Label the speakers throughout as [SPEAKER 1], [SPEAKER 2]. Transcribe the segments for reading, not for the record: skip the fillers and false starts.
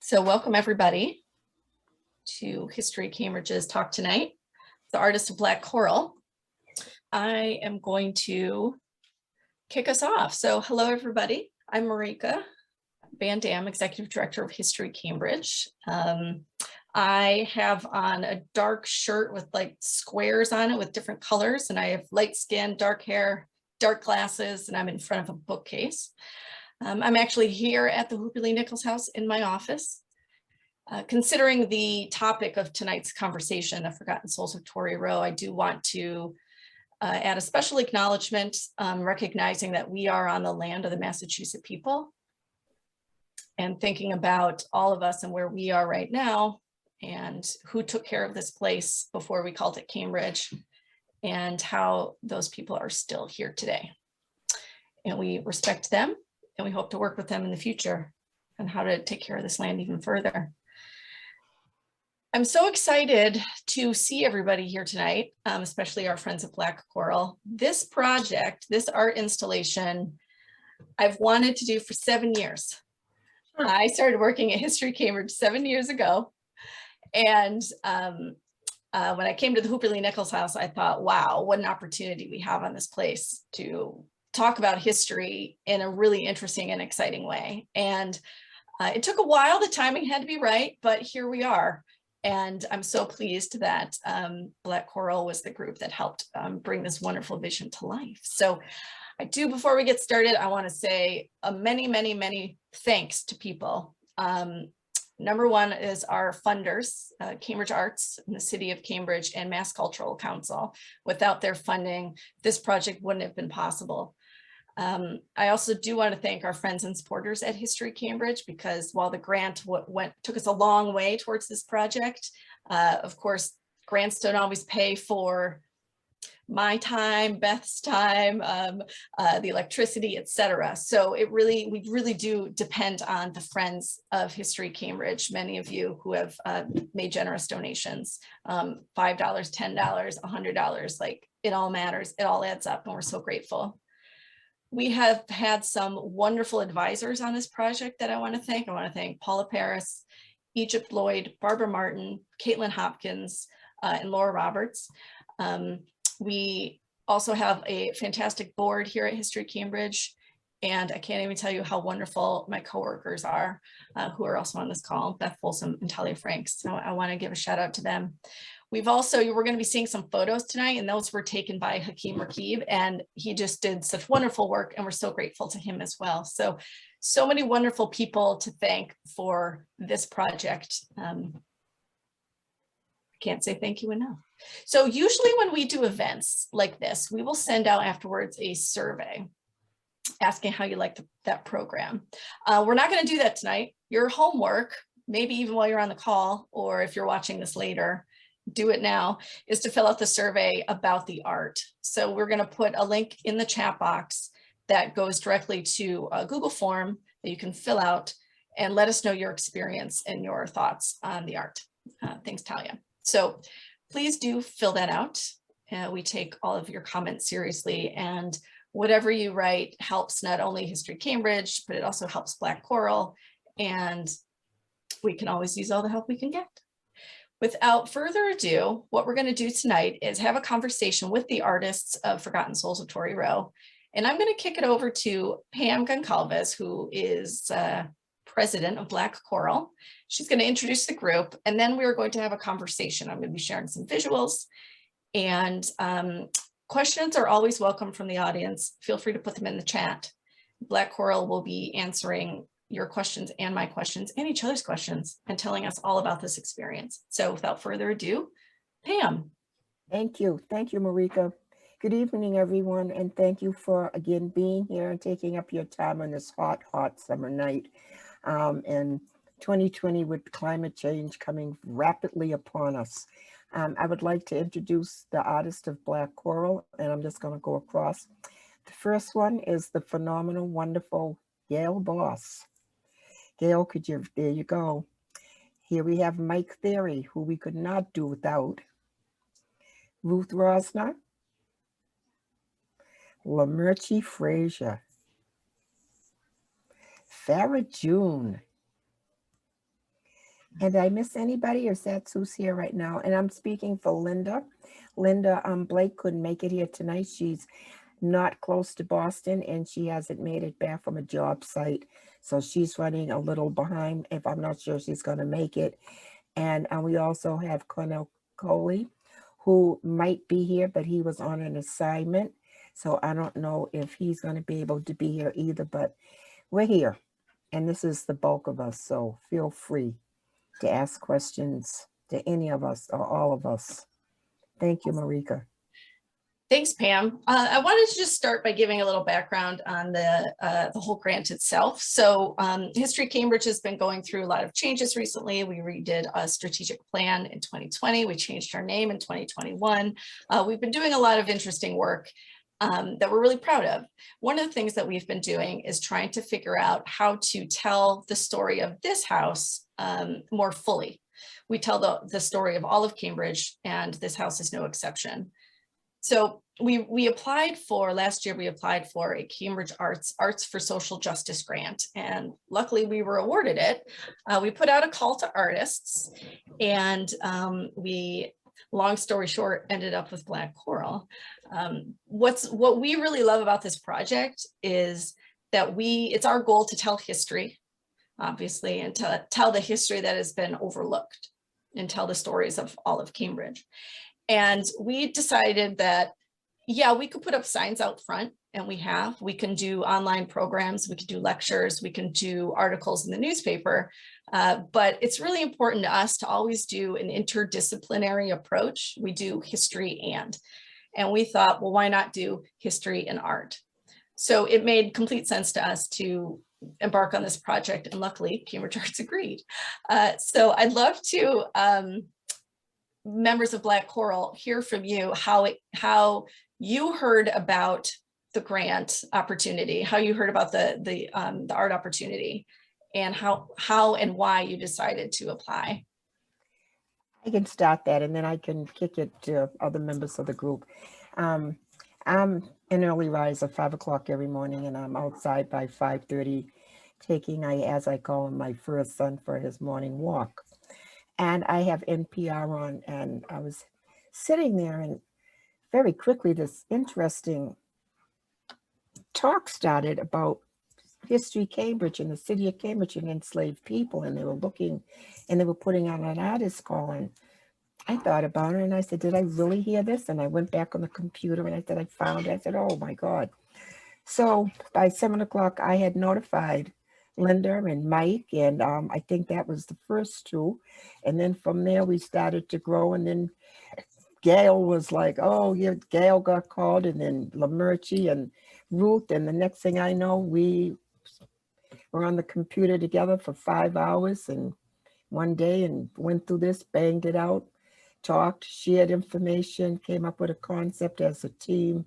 [SPEAKER 1] So welcome everybody to History Cambridge's talk tonight, The Artist of Black Coral. I am going to kick us off. So hello everybody, I'm Marika Van Dam, Executive Director of History Cambridge. I have on a dark shirt with like squares on it with different colors, and I have light skin, dark hair, dark glasses, and I'm in front of a bookcase. I'm actually here at the Hooper Lee Nichols House in my office. Considering the topic of tonight's conversation, The Forgotten Souls of Tory Row, I do want to add a special acknowledgement, recognizing that we are on the land of the Massachusetts people, and thinking about all of us and where we are right now, and who took care of this place before we called it Cambridge, and how those people are still here today. And we respect them, and we hope to work with them in the future on how to take care of this land even further. I'm so excited to see everybody here tonight, especially our friends at Black Coral. This project, this art installation, I've wanted to do for 7 years. I started working at History Cambridge 7 years ago. And when I came to the Hooper Lee Nichols House, I thought, wow, what an opportunity we have on this place to talk about history in a really interesting and exciting way. And it took a while, the timing had to be right, but here we are. And I'm so pleased that Black Coral was the group that helped bring this wonderful vision to life. So before we get started, I want to say many, many, many thanks to people. Number one is our funders, Cambridge Arts in the City of Cambridge and Mass Cultural Council. Without their funding, this project wouldn't have been possible. I also do want to thank our friends and supporters at History Cambridge, because while the grant took us a long way towards this project, of course, grants don't always pay for my time, Beth's time, the electricity, etc. So we really do depend on the friends of History Cambridge, many of you who have made generous donations, $5, $10, $100, like it all matters, it all adds up, and we're so grateful. We have had some wonderful advisors on this project that I want to thank. I want to thank Paula Paris, Egypt Lloyd, Barbara Martin, Caitlin Hopkins, and Laura Roberts. We also have a fantastic board here at History Cambridge, and I can't even tell you how wonderful my coworkers are, who are also on this call, Beth Folsom and Talia Franks. So I want to give a shout out to them. We're going to be seeing some photos tonight, and those were taken by Hakeem Rakib, and he just did such wonderful work, and we're so grateful to him as well. So many wonderful people to thank for this project. I can't say thank you enough. So usually when we do events like this, we will send out afterwards a survey asking how you liked that program. We're not going to do that tonight. Your homework, maybe even while you're on the call, or if you're watching this later, do it now, is to fill out the survey about the art. So we're going to put a link in the chat box that goes directly to a Google form that you can fill out and let us know your experience and your thoughts on the art. Thanks, Talia. So please do fill that out. We take all of your comments seriously, and whatever you write helps not only History Cambridge, but it also helps Black Coral, and we can always use all the help we can get. Without further ado, what we're going to do tonight is have a conversation with the artists of Forgotten Souls of Tory Row. And I'm going to kick it over to Pam Goncalves, who is president of Black Coral. She's going to introduce the group, and then we're going to have a conversation. I'm going to be sharing some visuals, and questions are always welcome from the audience. Feel free to put them in the chat. Black Coral will be answering your questions and my questions and each other's questions and telling us all about this experience. So without further ado, Pam.
[SPEAKER 2] Thank you. Thank you, Marika. Good evening, everyone. And thank you for, again, being here and taking up your time on this hot, hot summer night. And 2020 with climate change coming rapidly upon us. I would like to introduce the artist of Black Coral, and I'm just going to go across. The first one is the phenomenal, wonderful Gail Boss. Gail, there you go. Here we have Mike Theory, who we could not do without. Ruth Rosner. Lamerchi Frazier. Farah June. And did I miss anybody, or is that who's here right now? And I'm speaking for Linda. Linda, Blake couldn't make it here tonight. She's not close to Boston, and she hasn't made it back from a job site. So she's running a little behind. If I'm not sure she's going to make it. And we also have Cornell Coley, who might be here, but he was on an assignment. So I don't know if he's going to be able to be here either, but we're here. And this is the bulk of us. So feel free to ask questions to any of us or all of us. Thank you, Marika.
[SPEAKER 1] Thanks, Pam. I wanted to just start by giving a little background on the whole grant itself. So History Cambridge has been going through a lot of changes recently. We redid a strategic plan in 2020. We changed our name in 2021. We've been doing a lot of interesting work that we're really proud of. One of the things that we've been doing is trying to figure out how to tell the story of this house more fully. We tell the story of all of Cambridge, and this house is no exception. So we applied for, last year we applied for a Cambridge Arts for Social Justice grant, and luckily we were awarded it. We put out a call to artists, and we, long story short, ended up with Black Coral. What we really love about this project is that it's our goal to tell history, obviously, and to tell the history that has been overlooked, and tell the stories of all of Cambridge. And we decided that, yeah, we could put up signs out front, and we can do online programs, we can do lectures, we can do articles in the newspaper, but it's really important to us to always do an interdisciplinary approach. We do history and we thought, well, why not do history and art? So it made complete sense to us to embark on this project, and luckily Cambridge Arts agreed. So I'd love to, members of Black Coral, hear from you how you heard about the grant opportunity, how you heard about the art opportunity, and how and why you decided to apply.
[SPEAKER 2] I can start that, and then I can kick it to other members of the group. I'm an early riser, 5 o'clock every morning, and I'm outside by 5:30 taking, as I call him, my first son for his morning walk. And I have NPR on, and I was sitting there, and very quickly this interesting talk started about History Cambridge and the city of Cambridge and enslaved people, and they were looking, and they were putting out an artist call, and I thought about it, and I said, did I really hear this? And I went back on the computer, and I said, I found it. I said, oh my God. So by 7 o'clock, I had notified Linda and Mike, and I think that was the first two. And then from there, we started to grow, and then Gail was like, oh, yeah, Gail got called, and then Lamerchi and Ruth, and the next thing I know, we were on the computer together for 5 hours and one day, and went through this, banged it out, talked, shared information, came up with a concept as a team,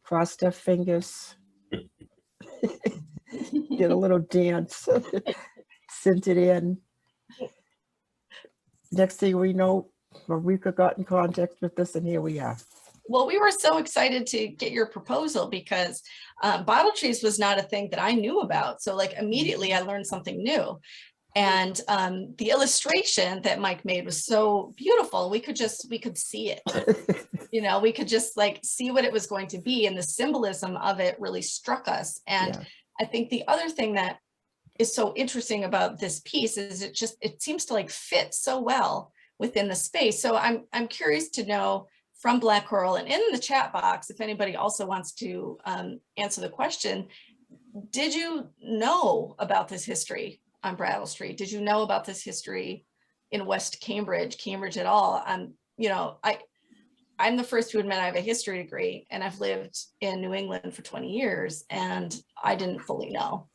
[SPEAKER 2] crossed our fingers, did a little dance, sent it in. Next thing we know, Marika got in contact with us, and here we are.
[SPEAKER 1] Well, we were so excited to get your proposal because bottle trees was not a thing that I knew about. So like immediately I learned something new. And the illustration that Mike made was so beautiful. We could see it, you know, we could just like see what it was going to be. And the symbolism of it really struck us. And yeah. I think the other thing that is so interesting about this piece is it seems to like fit so well within the space. So I'm curious to know from Black Coral, and in the chat box, if anybody also wants to answer the question, did you know about this history on Brattle Street? Did you know about this history in West Cambridge at all? You know, I'm the first to admit I have a history degree, and I've lived in New England for 20 years, and I didn't fully know.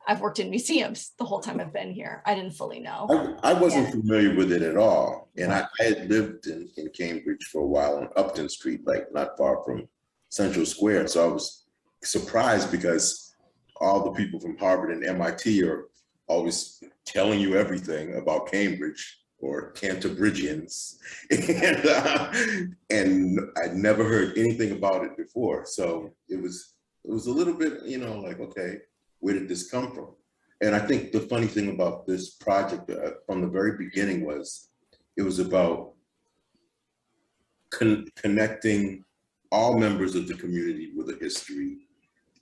[SPEAKER 1] I've worked in museums the whole time I've been here. I didn't fully know.
[SPEAKER 3] I wasn't familiar with it at all. And I had lived in Cambridge for a while on Upton Street, like not far from Central Square. So I was surprised because all the people from Harvard and MIT are always telling you everything about Cambridge or Cantabrigians. And I'd never heard anything about it before. So it was a little bit, you know, like, okay, where did this come from? And I think the funny thing about this project from the very beginning was it was about connecting all members of the community with a history.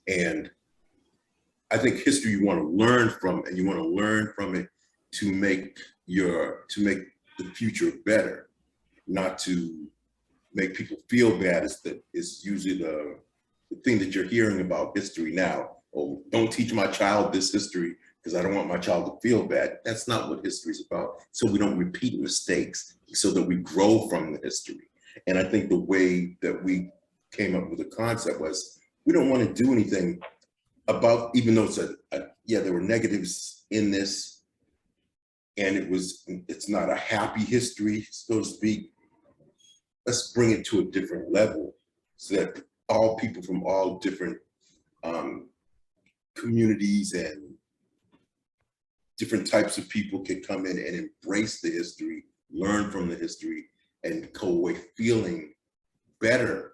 [SPEAKER 3] And I think history you want to learn from, and you want to learn from it to make the future better, not to make people feel bad. Is usually the thing that you're hearing about history now. Oh, don't teach my child this history because I don't want my child to feel bad. That's not what history is about. So we don't repeat mistakes, so that we grow from the history. And I think the way that we came up with the concept was we don't want to do anything about, even though there were negatives in this, and it's not a happy history, so to speak. Let's bring it to a different level so that all people from all different communities and different types of people can come in and embrace the history, learn from the history, and go away feeling better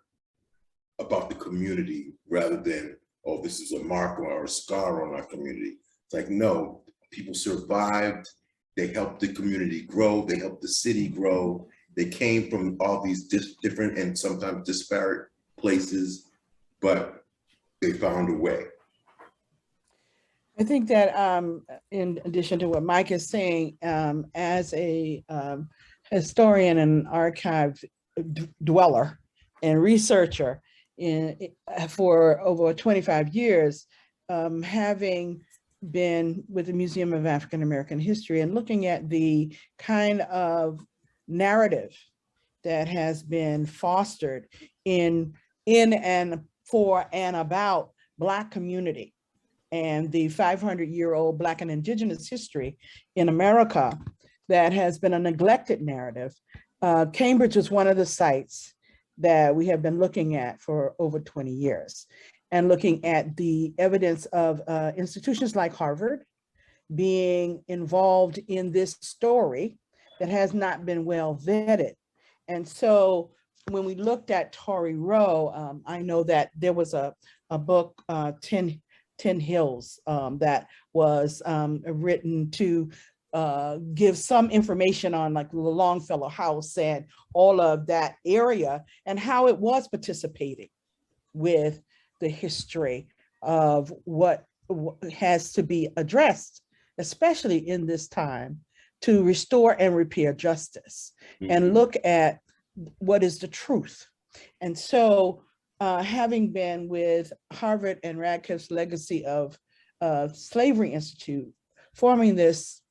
[SPEAKER 3] about the community rather than, oh, this is a mark or a scar on our community. It's like, no, people survived, they helped the community grow, they helped the city grow, they came from all these different and sometimes disparate places, but they found a way.
[SPEAKER 4] I think that in addition to what Mike is saying, as a historian and archive dweller and researcher for over 25 years, having been with the Museum of African American History and looking at the kind of narrative that has been fostered in and for and about Black community and the 500-year-old Black and Indigenous history in America that has been a neglected narrative. Cambridge is one of the sites that we have been looking at for over 20 years and looking at the evidence of institutions like Harvard being involved in this story that has not been well vetted. And so when we looked at Tory Row, I know that there was a book, 10 Hills, that was written to give some information on like the Longfellow House and all of that area and how it was participating with the history of what has to be addressed, especially in this time, to restore and repair justice and look at what is the truth. And so having been with Harvard and Radcliffe's Legacy of Slavery Institute, forming this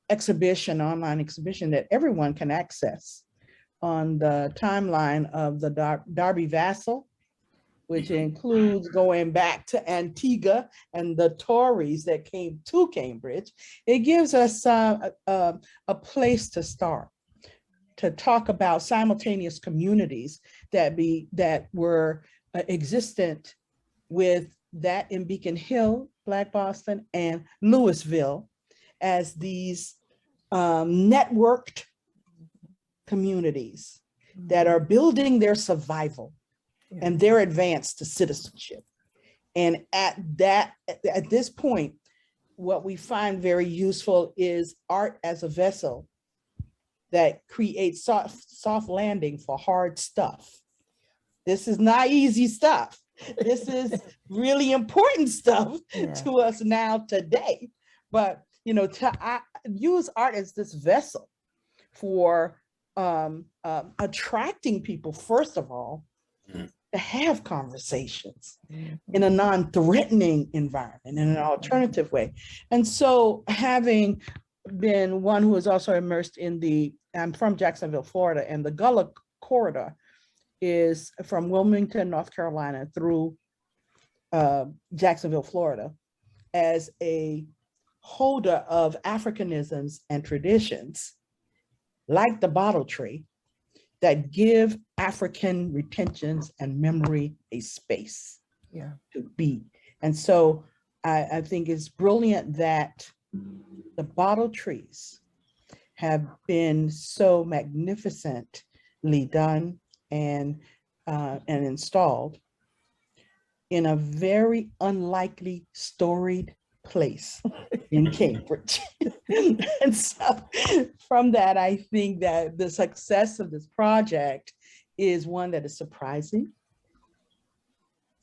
[SPEAKER 4] exhibition, online exhibition that everyone can access on the timeline of the Darby Vassal, which includes going back to Antigua and the Tories that came to Cambridge. It gives us a place to start, to talk about simultaneous communities that were existent with that in Beacon Hill, Black Boston, and Louisville as these networked communities that are building their survival and their advance to citizenship. And at this point, what we find very useful is art as a vessel that creates soft landing for hard stuff. This is not easy stuff. This is really important stuff to us now today. But to use art as this vessel for attracting people, first of all, to have conversations in a non-threatening environment, in an alternative way. And so having been one who is also immersed in I'm from Jacksonville, Florida, and the Gullah Corridor is from Wilmington, North Carolina through Jacksonville, Florida, as a holder of Africanisms and traditions like the bottle tree that give African retentions and memory a space to be. And so I think it's brilliant that the bottle trees have been so magnificently done and installed in a very unlikely storied place in Cambridge. And so from that, I think that the success of this project is one that is surprising,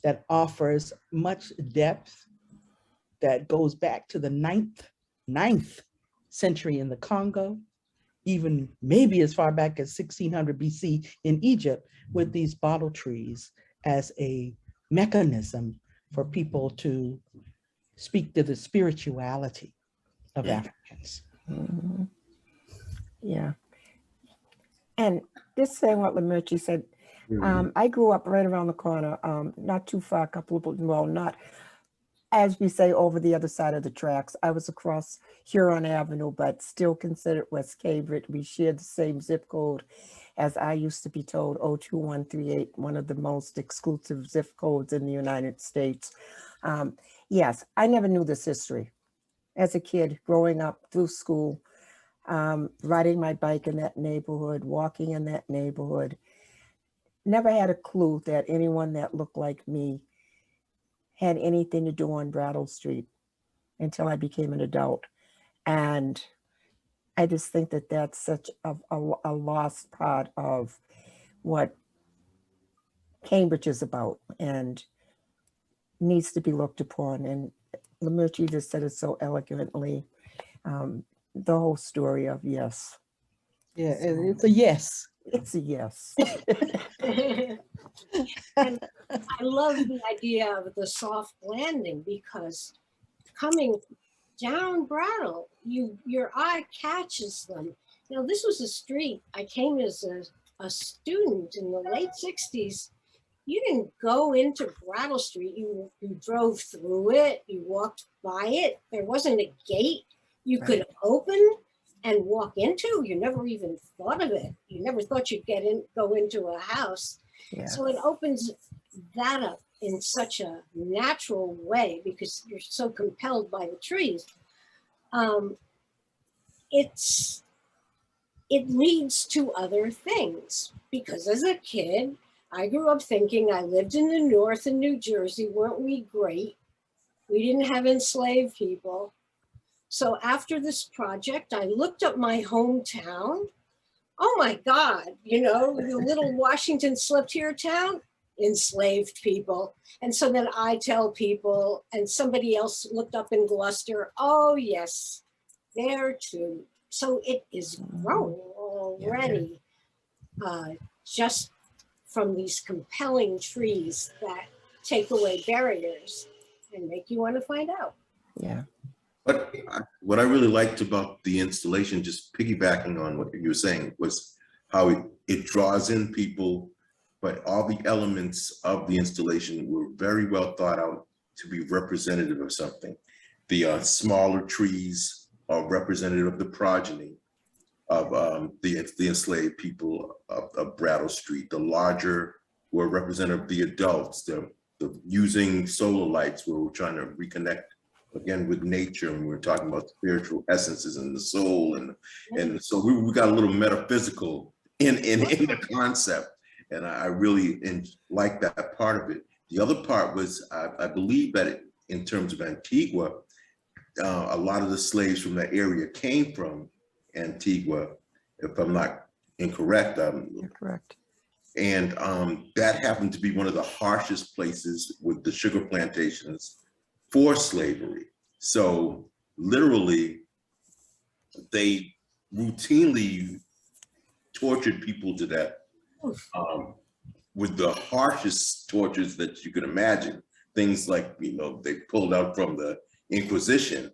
[SPEAKER 4] that offers much depth, that goes back to the ninth century in the Congo, even maybe as far back as 1600 BC in Egypt, with these bottle trees as a mechanism for people to speak to the spirituality of Africans.
[SPEAKER 2] Mhm. Yeah. And this saying what Lamerchi said, I grew up right around the corner, not too far, a couple of, well, not, as we say, over the other side of the tracks. I was across Huron Avenue, but still considered West Cambridge. We shared the same zip code, as I used to be told, 02138, one of the most exclusive zip codes in the United States. Yes, I never knew this history. As a kid, growing up through school, riding my bike in that neighborhood, walking in that neighborhood, never had a clue that anyone that looked like me had anything to do on Brattle Street until I became an adult. And I just think that that's such a lost part of what Cambridge is about and needs to be looked upon. And Lamerchi just said it so elegantly. The whole story of yes.
[SPEAKER 4] Yeah, it's a yes.
[SPEAKER 2] It's a yes.
[SPEAKER 5] And I love the idea of the soft landing, because coming down Brattle, your eye catches them. Now, this was a street. I came as a student in the late 60s. You didn't go into Brattle Street. You drove through it. You walked by it. There wasn't a gate you could open and walk into. You never even thought of it. You never thought you'd go into a house.
[SPEAKER 2] Yeah.
[SPEAKER 5] So it opens that up in such a natural way because you're so compelled by the trees. It leads to other things, because as a kid, I grew up thinking I lived in the North in New Jersey. Weren't we great? We didn't have enslaved people. So after this project, I looked up my hometown. Oh my God, the little Washington slept here town, enslaved people. And so then I tell people, and somebody else looked up in Gloucester, oh yes, there too. So it is growing already, just from these compelling trees that take away barriers and make you want to find out.
[SPEAKER 2] Yeah.
[SPEAKER 3] But what I really liked about the installation, just piggybacking on what you were saying, was how it draws in people, but all the elements of the installation were very well thought out to be representative of something. The smaller trees are representative of the progeny of the enslaved people of Brattle Street. The larger were representative of the adults. The using solar lights, where we're trying to reconnect again with nature, and we're talking about spiritual essences and the soul, and so we got a little metaphysical in the concept, and I really like that part of it. The other part was I believe that in terms of Antigua, a lot of the slaves from that area came from Antigua, if I'm not incorrect.
[SPEAKER 2] You're correct.
[SPEAKER 3] And that happened to be one of the harshest places with the sugar plantations for slavery. So literally, they routinely tortured people to death with the harshest tortures that you could imagine. Things like, they pulled out from the Inquisition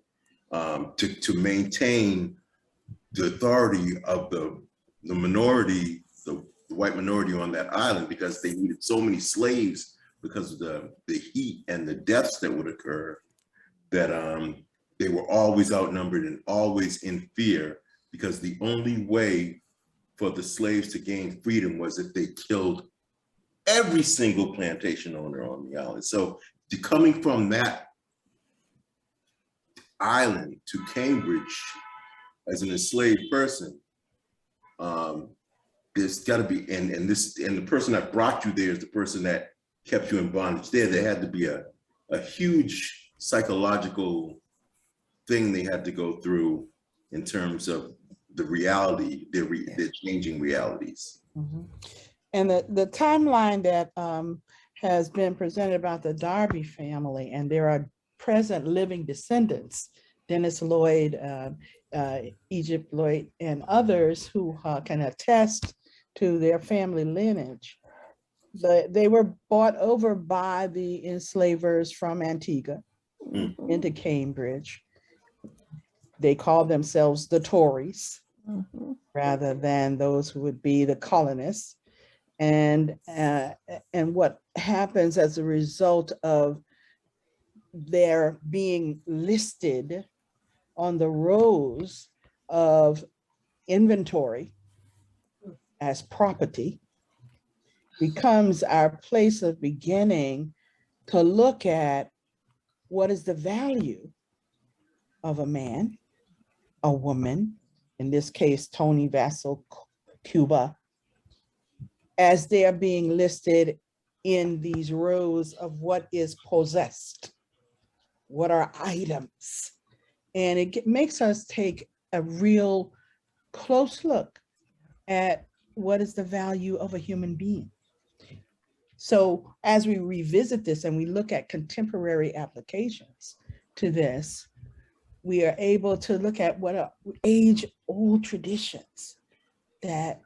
[SPEAKER 3] to maintain the authority of the minority, the white minority on that island, because they needed so many slaves because of the heat and the deaths that would occur, that they were always outnumbered and always in fear, because the only way for the slaves to gain freedom was if they killed every single plantation owner on the island. So coming from that island to Cambridge as an enslaved person, there's got to be, and the person that brought you there is the person that kept you in bondage there. There had to be a huge psychological thing they had to go through in terms of the reality, the changing realities.
[SPEAKER 4] Mhm. And the timeline that has been presented about the Darby family, and there are present living descendants, Dennis Lloyd, Egypt Lloyd, and others who can attest to their family lineage. They were bought over by the enslavers from Antigua
[SPEAKER 2] Mhm.
[SPEAKER 4] into Cambridge. They called themselves the Tories
[SPEAKER 2] Mhm.
[SPEAKER 4] rather than those who would be the colonists. And what happens as a result of their being listed on the rolls of inventory as property becomes our place of beginning to look at what is the value of a man, a woman, in this case, Tony Vassal Cuba, as they are being listed in these rows of what is possessed, what are items. And it makes us take a real close look at what is the value of a human being. So as we revisit this and we look at contemporary applications to this, we are able to look at what are age-old traditions that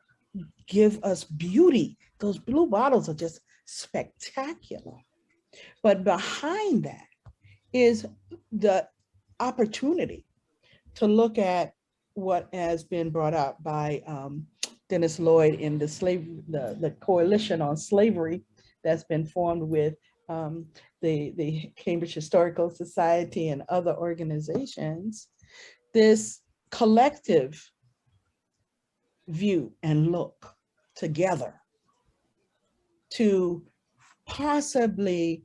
[SPEAKER 4] give us beauty. Those blue bottles are just spectacular. But behind that is the opportunity to look at what has been brought up by Dennis Lloyd in the coalition on slavery that's been formed with the Cambridge Historical Society and other organizations. This collective view and look together to possibly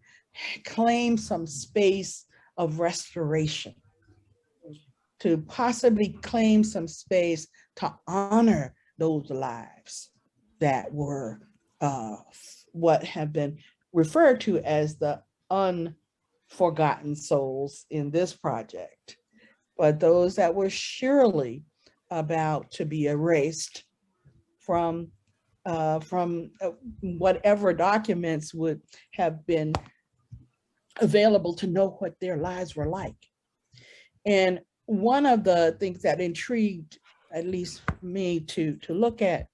[SPEAKER 4] claim some space of restoration, to possibly claim some space to honor those lives that were what have been referred to as the unforgotten souls in this project, but those that were surely about to be erased from whatever documents would have been available to know what their lives were like. And one of the things that intrigued, at least me, to look at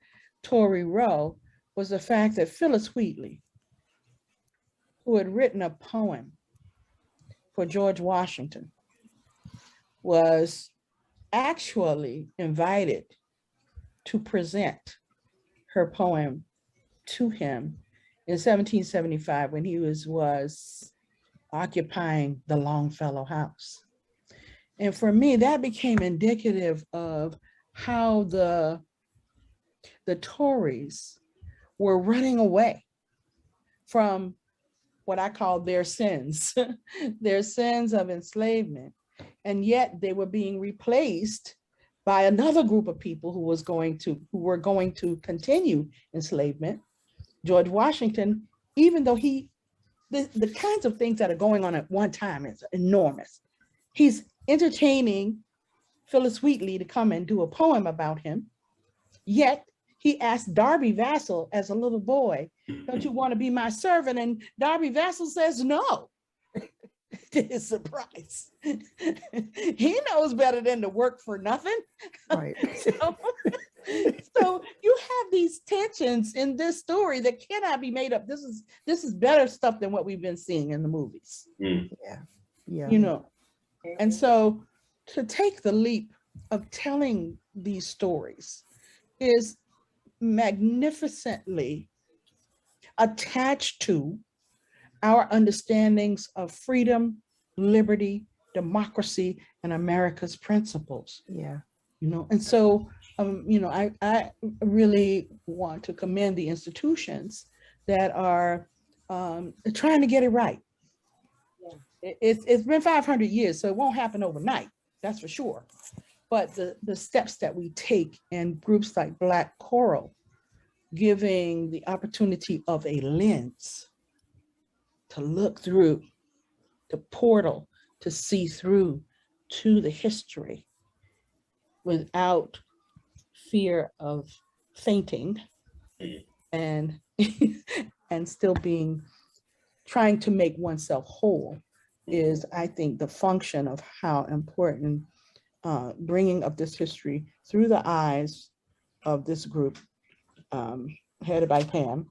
[SPEAKER 4] Tory Row was the fact that Phyllis Wheatley, who had written a poem for George Washington, was actually invited to present her poem to him in 1775 when he was occupying the Longfellow House. And for me, that became indicative of how the Tories were running away from what I call their sins, their sins of enslavement. And yet they were being replaced by another group of people who were going to continue enslavement. George Washington, even though the kinds of things that are going on at one time is enormous. He's entertaining Phyllis Wheatley to come and do a poem about him. Yet he asked Darby Vassal as a little boy, "Don't you want to be my servant?" And Darby Vassal says no. To his surprise. He knows better than to work for nothing.
[SPEAKER 2] Right.
[SPEAKER 4] So you have these tensions in this story that cannot be made up. This is better stuff than what we've been seeing in the movies.
[SPEAKER 3] Mm.
[SPEAKER 2] Yeah.
[SPEAKER 4] You know. And so to take the leap of telling these stories is magnificently attached to our understandings of freedom, liberty, democracy, and America's principles.
[SPEAKER 2] Yeah.
[SPEAKER 4] You know, and so I really want to commend the institutions that are trying to get it right. Yeah. It's been 500 years, so it won't happen overnight, that's for sure. But the steps that we take and groups like Black Coral giving the opportunity of a lens to look through, the portal to see through to the history without fear of fainting and and still trying to make oneself whole is, I think, the function of how important bringing up this history through the eyes of this group headed by Pam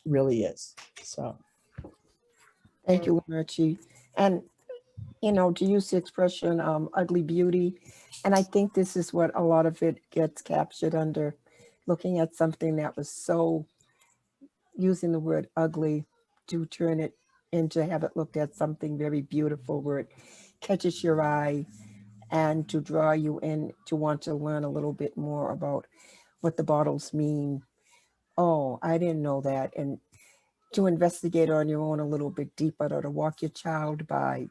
[SPEAKER 4] really is. So
[SPEAKER 2] Thank you, Archie. And, to use the expression ugly beauty, and I think this is what a lot of it gets captured under, looking at something that was so, using the word ugly to turn it into have it looked at something very beautiful where it catches your eye and to draw you in to want to learn a little bit more about what the bottles mean. Oh, I didn't know that. And to investigate on your own a little bit deeper, or to walk your child by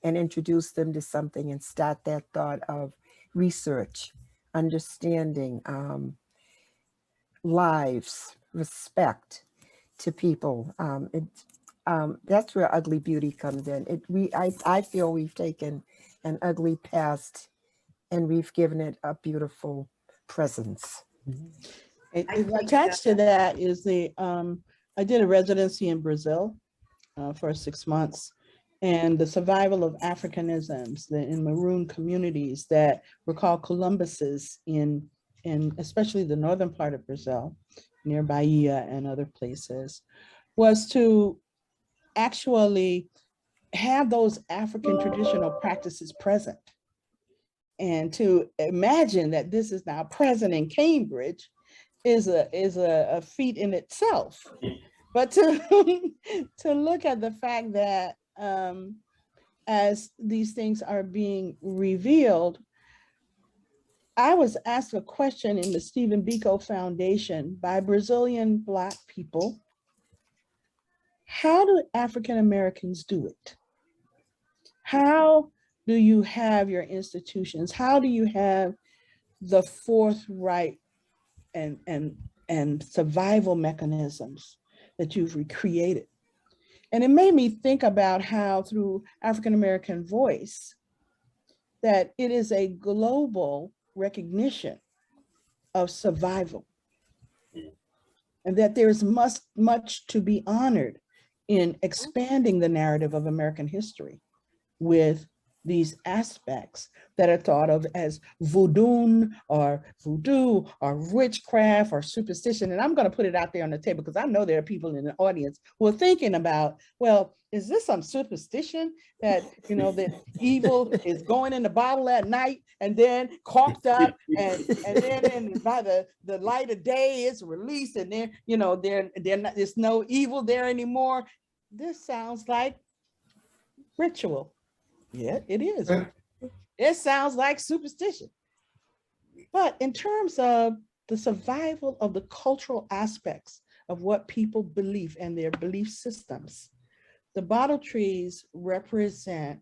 [SPEAKER 2] and introduce them to something and start that thought of research, understanding, lives, respect to people. That's where ugly beauty comes in. I feel we've taken an ugly past and we've given it a beautiful presence.
[SPEAKER 4] Attached to that is I did a residency in Brazil for 6 months, and the survival of Africanisms in maroon communities that were called Columbuses in especially the northern part of Brazil, near Bahia and other places, was to actually have those African traditional practices present. And to imagine that this is now present in Cambridge is a feat in itself. But to look at the fact that as these things are being revealed, I was asked a question in the Stephen Biko Foundation by Brazilian Black people. How do African Americans do it? How do you have your institutions? How do you have the forthright and survival mechanisms that you've recreated? And it made me think about how through African American voice, that it is a global recognition of survival, and that there's much to be honored in expanding the narrative of American history with these aspects that are thought of as voodoo or witchcraft or superstition. And I'm going to put it out there on the table because I know there are people in the audience who are thinking about, well, is this some superstition that, that evil is going in the bottle at night and then corked up and then by the light of day it's released and then, there's no evil there anymore. This sounds like ritual. Yeah, it is. It sounds like superstition. But in terms of the survival of the cultural aspects of what people believe and their belief systems, the bottle trees represent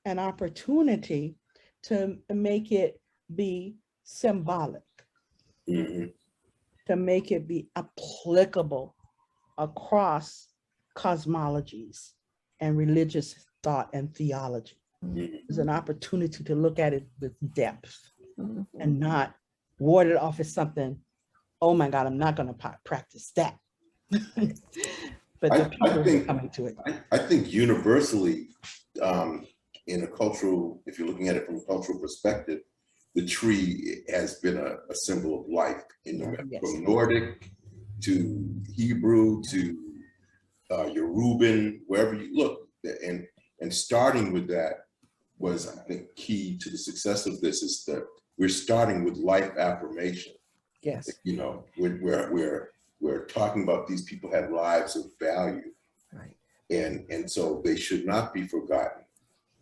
[SPEAKER 4] an opportunity to make it be symbolic, to make it be applicable across cosmologies and religious thought and theology. There's an opportunity to look at it with depth and not ward it off as something, oh my God, I'm not going to practice that. But the people are coming to it.
[SPEAKER 3] I think universally, in a cultural, if you're looking at it from a cultural perspective, the tree has been a symbol of life from Nordic to Hebrew to Yoruban, wherever you look. And starting with that was, I think, key to the success of this is that we're starting with life affirmation.
[SPEAKER 4] Yes.
[SPEAKER 3] We're talking about these people had lives of value.
[SPEAKER 2] Right.
[SPEAKER 3] And so they should not be forgotten.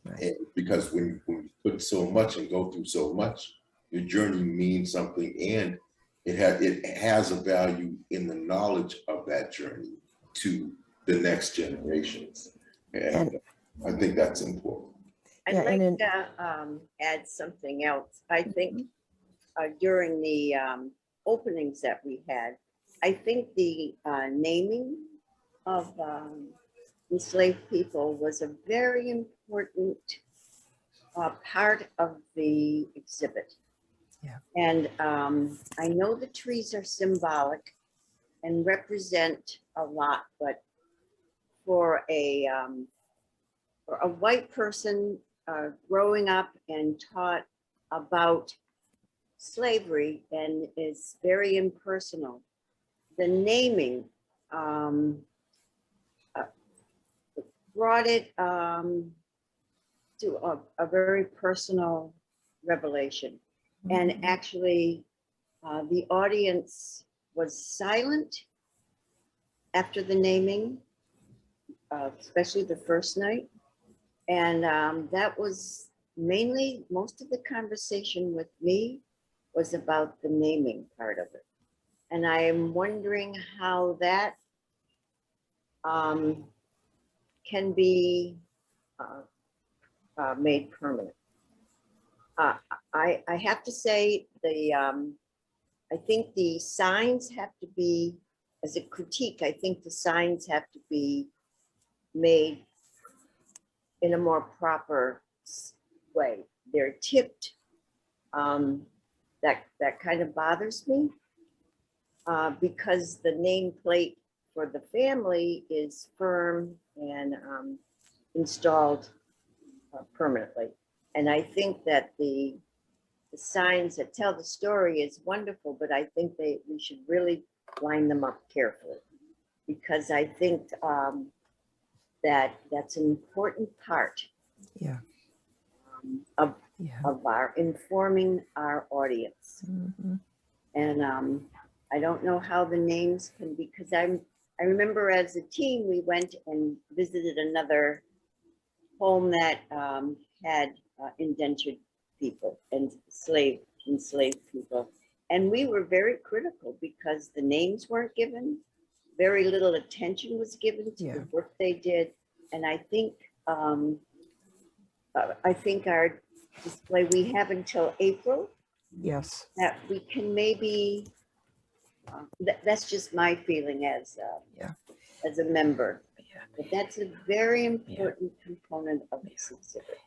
[SPEAKER 2] Right.
[SPEAKER 3] And because when you put so much and go through so much, your journey means something, and it has a value in the knowledge of that journey to the next generations. And I think that's important.
[SPEAKER 6] I'd like to add something else. I think during the openings that we had, I think the naming of enslaved people was a very important part of the exhibit.
[SPEAKER 2] Yeah.
[SPEAKER 6] And I know the trees are symbolic and represent a lot, but for a white person growing up and taught about slavery and is very impersonal, the naming brought it to a very personal revelation. And actually, the audience was silent after the naming, especially the first night. And that was mainly, most of the conversation with me was about the naming part of it. And I am wondering how that can be made permanent. I have to say I think the signs have to be, as a critique, I think the signs have to be made in a more proper way. They're tipped. That kind of bothers me because the nameplate for the family is firm and installed permanently. And I think that the signs that tell the story is wonderful, but I think we should really line them up carefully, because I think that's an important part
[SPEAKER 2] Yeah.
[SPEAKER 6] of
[SPEAKER 2] Yeah.
[SPEAKER 6] our informing our audience.
[SPEAKER 2] Mhm.
[SPEAKER 6] And I don't know how the names can be, because I remember as a team, we went and visited another home that had indentured people and enslaved people. And we were very critical because the names weren't given, very little attention was given to the work they did. And I think our display, we have until April,
[SPEAKER 2] Yes.
[SPEAKER 6] that we can maybe, that's just my feeling as a member.
[SPEAKER 2] Yeah.
[SPEAKER 6] But that's a very important component of this exhibit.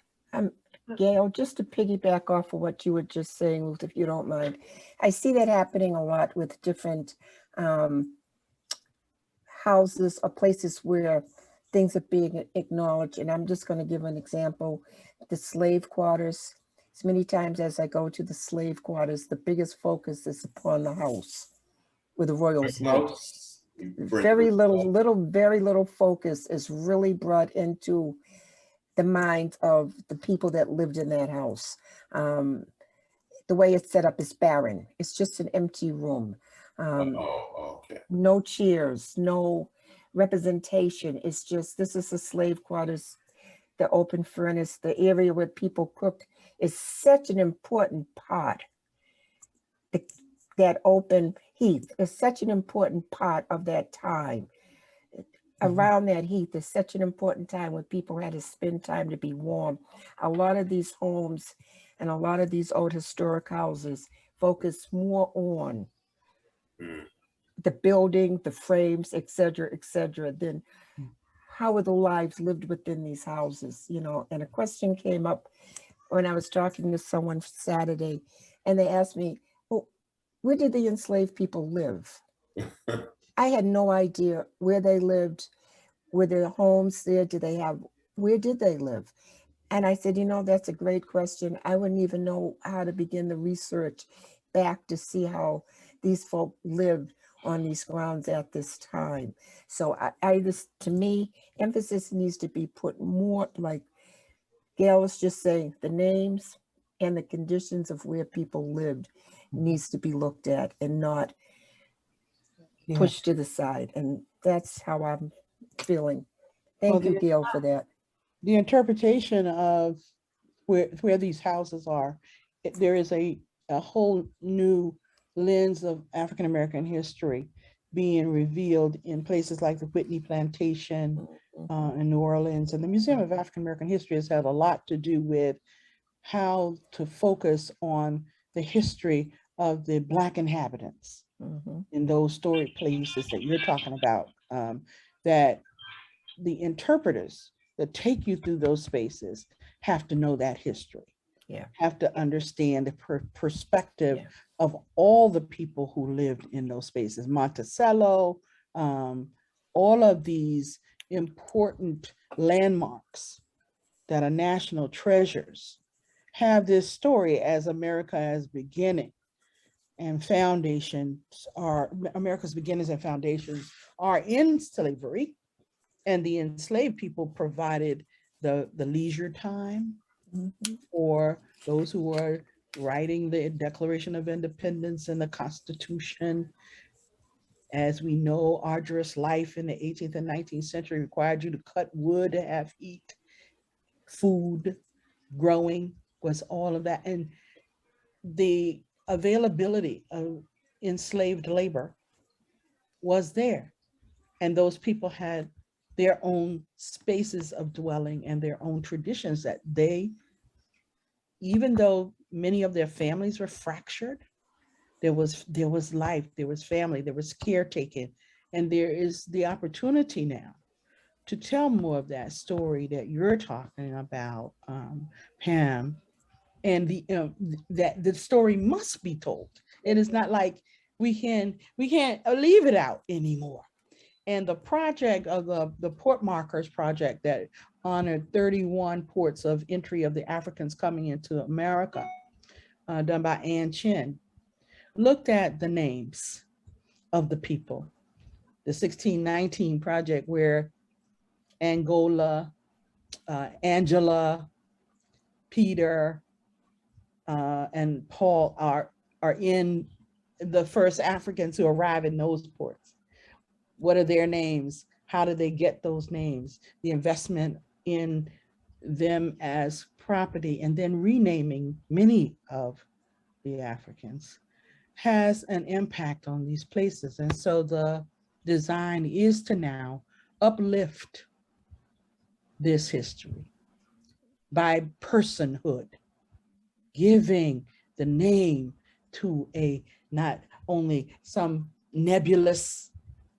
[SPEAKER 2] Gail, just to piggyback off of what you were just saying, Ruth, if you don't mind, I see that happening a lot with different houses or places where things are being acknowledged. And I'm just going to give an example. The slave quarters. As many times as I go to the slave quarters, the biggest focus is upon the house where the royals lived. Very little focus is really brought into the minds of the people that lived in that house. The way it's set up is barren. It's just an empty room.
[SPEAKER 3] Okay.
[SPEAKER 2] No chairs, no representation. It's just, this is the slave quarters, the open furnace, the area where people cook is such an important part. That open heath is such an important part of that time. Around that heath is such an important time when people had to spend time to be warm. A lot of these homes and a lot of these old historic houses focus more on the building, the frames, et cetera, than how are the lives lived within these houses, you know. And a question came up when I was talking to someone Saturday, and they asked me, well, where did the enslaved people live? I had no idea where they lived. Were their homes there? Where did they live? And I said, you know, that's a great question. I wouldn't even know how to begin the research back to see how these folk lived on these grounds at this time. So to me, emphasis needs to be put more, like Gail was just saying, the names and the conditions of where people lived needs to be looked at and not pushed to the side. And that's how I'm feeling. Thank you, Gail, for that.
[SPEAKER 4] The interpretation of where these houses are, there is a whole new lens of African American history being revealed in places like the Whitney Plantation in New Orleans. And the Museum of African American History has had a lot to do with how to focus on the history of the Black inhabitants in those storied places that you're talking about, that the interpreters that take you through those spaces have to know that history.
[SPEAKER 2] Yeah.
[SPEAKER 4] Have to understand the perspective
[SPEAKER 2] Yeah.
[SPEAKER 4] of all the people who lived in those spaces. Monticello, all of these important landmarks that are national treasures have this story as America as beginning and foundations are, America's beginnings and foundations are in slavery, and the enslaved people provided the leisure time for those who were writing the Declaration of Independence and the Constitution. As we know, arduous life in the 18th and 19th century required you to cut wood to have heat, food, growing was all of that. And the availability of enslaved labor was there. And those people had their own spaces of dwelling and their own traditions that they, even though many of their families were fractured, there was life, there was family, there was caretaking, and there is the opportunity now to tell more of that story that you're talking about, Pam, and that the story must be told. It is not like we can't leave it out anymore. And the project of the Port Markers project that honored 31 ports of entry of the Africans coming into America, done by Ann Chin, looked at the names of the people. The 1619 project where Angola, Angela, Peter, and Paul are in the first Africans who arrive in those ports. What are their names? How do they get those names? The investment in them as property and then renaming many of the Africans has an impact on these places. And so the design is to now uplift this history by personhood, giving the name to a not only some nebulous,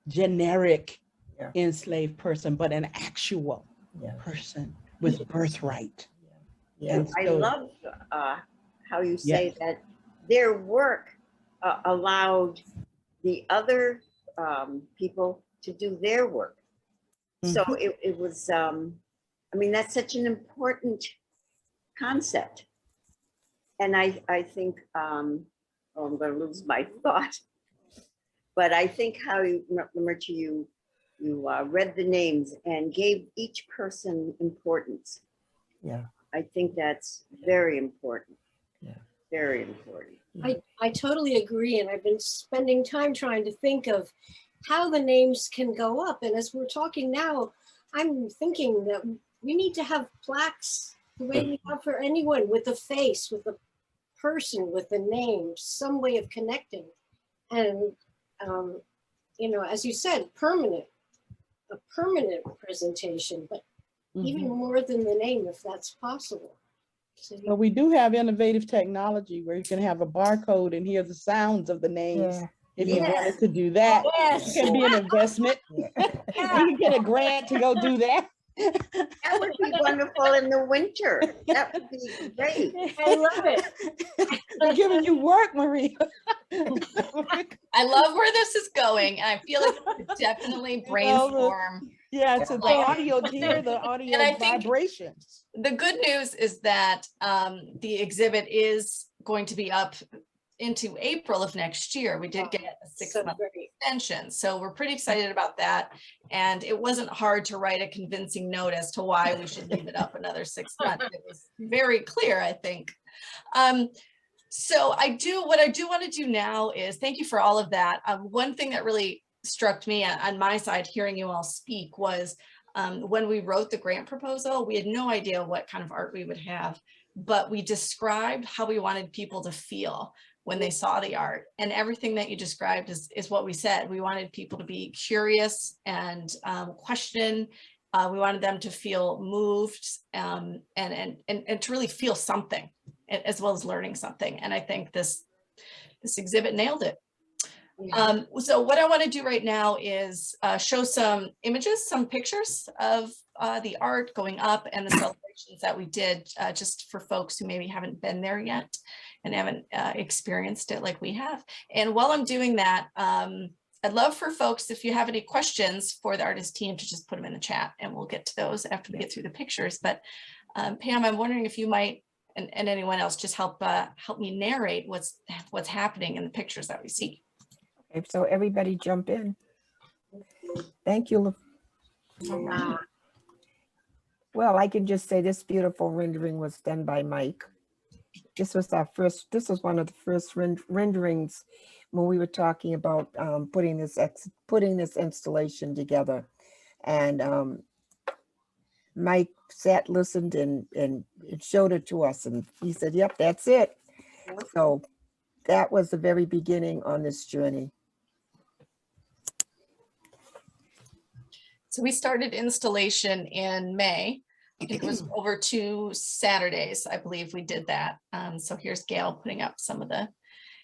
[SPEAKER 4] generic enslaved person, but an actual person with birthright.
[SPEAKER 2] Yeah.
[SPEAKER 6] I love how you say that their work allowed the other people to do their work. So it was, I mean, that's such an important concept. And I think, oh, I'm going to lose my thought. But I think how you, Maritza, you read the names and gave each person importance.
[SPEAKER 2] Yeah.
[SPEAKER 6] I think that's very important.
[SPEAKER 2] Yeah.
[SPEAKER 6] Very important.
[SPEAKER 5] I totally agree. And I've been spending time trying to think of how the names can go up. And as we're talking now, I'm thinking that we need to have plaques the way we have for anyone, with a face, with a person, with a name, some way of connecting. And, you know, as you said, a permanent presentation, but even more than the name, if that's possible. So,
[SPEAKER 4] But we do have innovative technology where you can have a barcode and hear the sounds of the names.
[SPEAKER 2] Yeah.
[SPEAKER 4] If you wanted to do that, it can be an investment. You can get a grant to go do that.
[SPEAKER 6] That would be wonderful in the winter. That would be great.
[SPEAKER 5] I love it.
[SPEAKER 4] We're giving you work, Maria.
[SPEAKER 1] I love where this is going. And I feel like we could definitely brainstorm.
[SPEAKER 4] Yeah, it's the audio here, the audio
[SPEAKER 1] And I think
[SPEAKER 4] vibrations.
[SPEAKER 1] the good news is that the exhibit is going to be up into April of next year. We did get a 6-month extension. So we're pretty excited about that. And it wasn't hard to write a convincing note as to why we should leave it up another 6 months. It was very clear, I think. So what I do want to do now is thank you for all of that. One thing that really struck me on my side, hearing you all speak, was when we wrote the grant proposal, we had no idea what kind of art we would have, but we described how we wanted people to feel when they saw the art, and everything that you described is what we said. We wanted people to be curious and question. We wanted them to feel moved and to really feel something, as well as learning something. And I think this exhibit nailed it. So what I want to do right now is show some images, some pictures of the art going up and the celebrations that we did, just for folks who maybe haven't been there yet and haven't experienced it like we have. And while I'm doing that, I'd love for folks, if you have any questions for the artist team, to just put them in the chat, and we'll get to those after we get through the pictures. But Pam, I'm wondering if you might, and anyone else, just help me narrate what's happening in the pictures that we see.
[SPEAKER 2] Okay, so everybody jump in. Thank you. Well, I can just say this beautiful rendering was done by Mike. This was one of the first renderings when we were talking about putting this installation together. And Mike sat, listened, and it showed it to us, and he said, yep, that's it. So that was the very beginning on this journey.
[SPEAKER 1] So we started installation in May. I think it was over 2 Saturdays, I believe we did that. So here's Gail putting up some of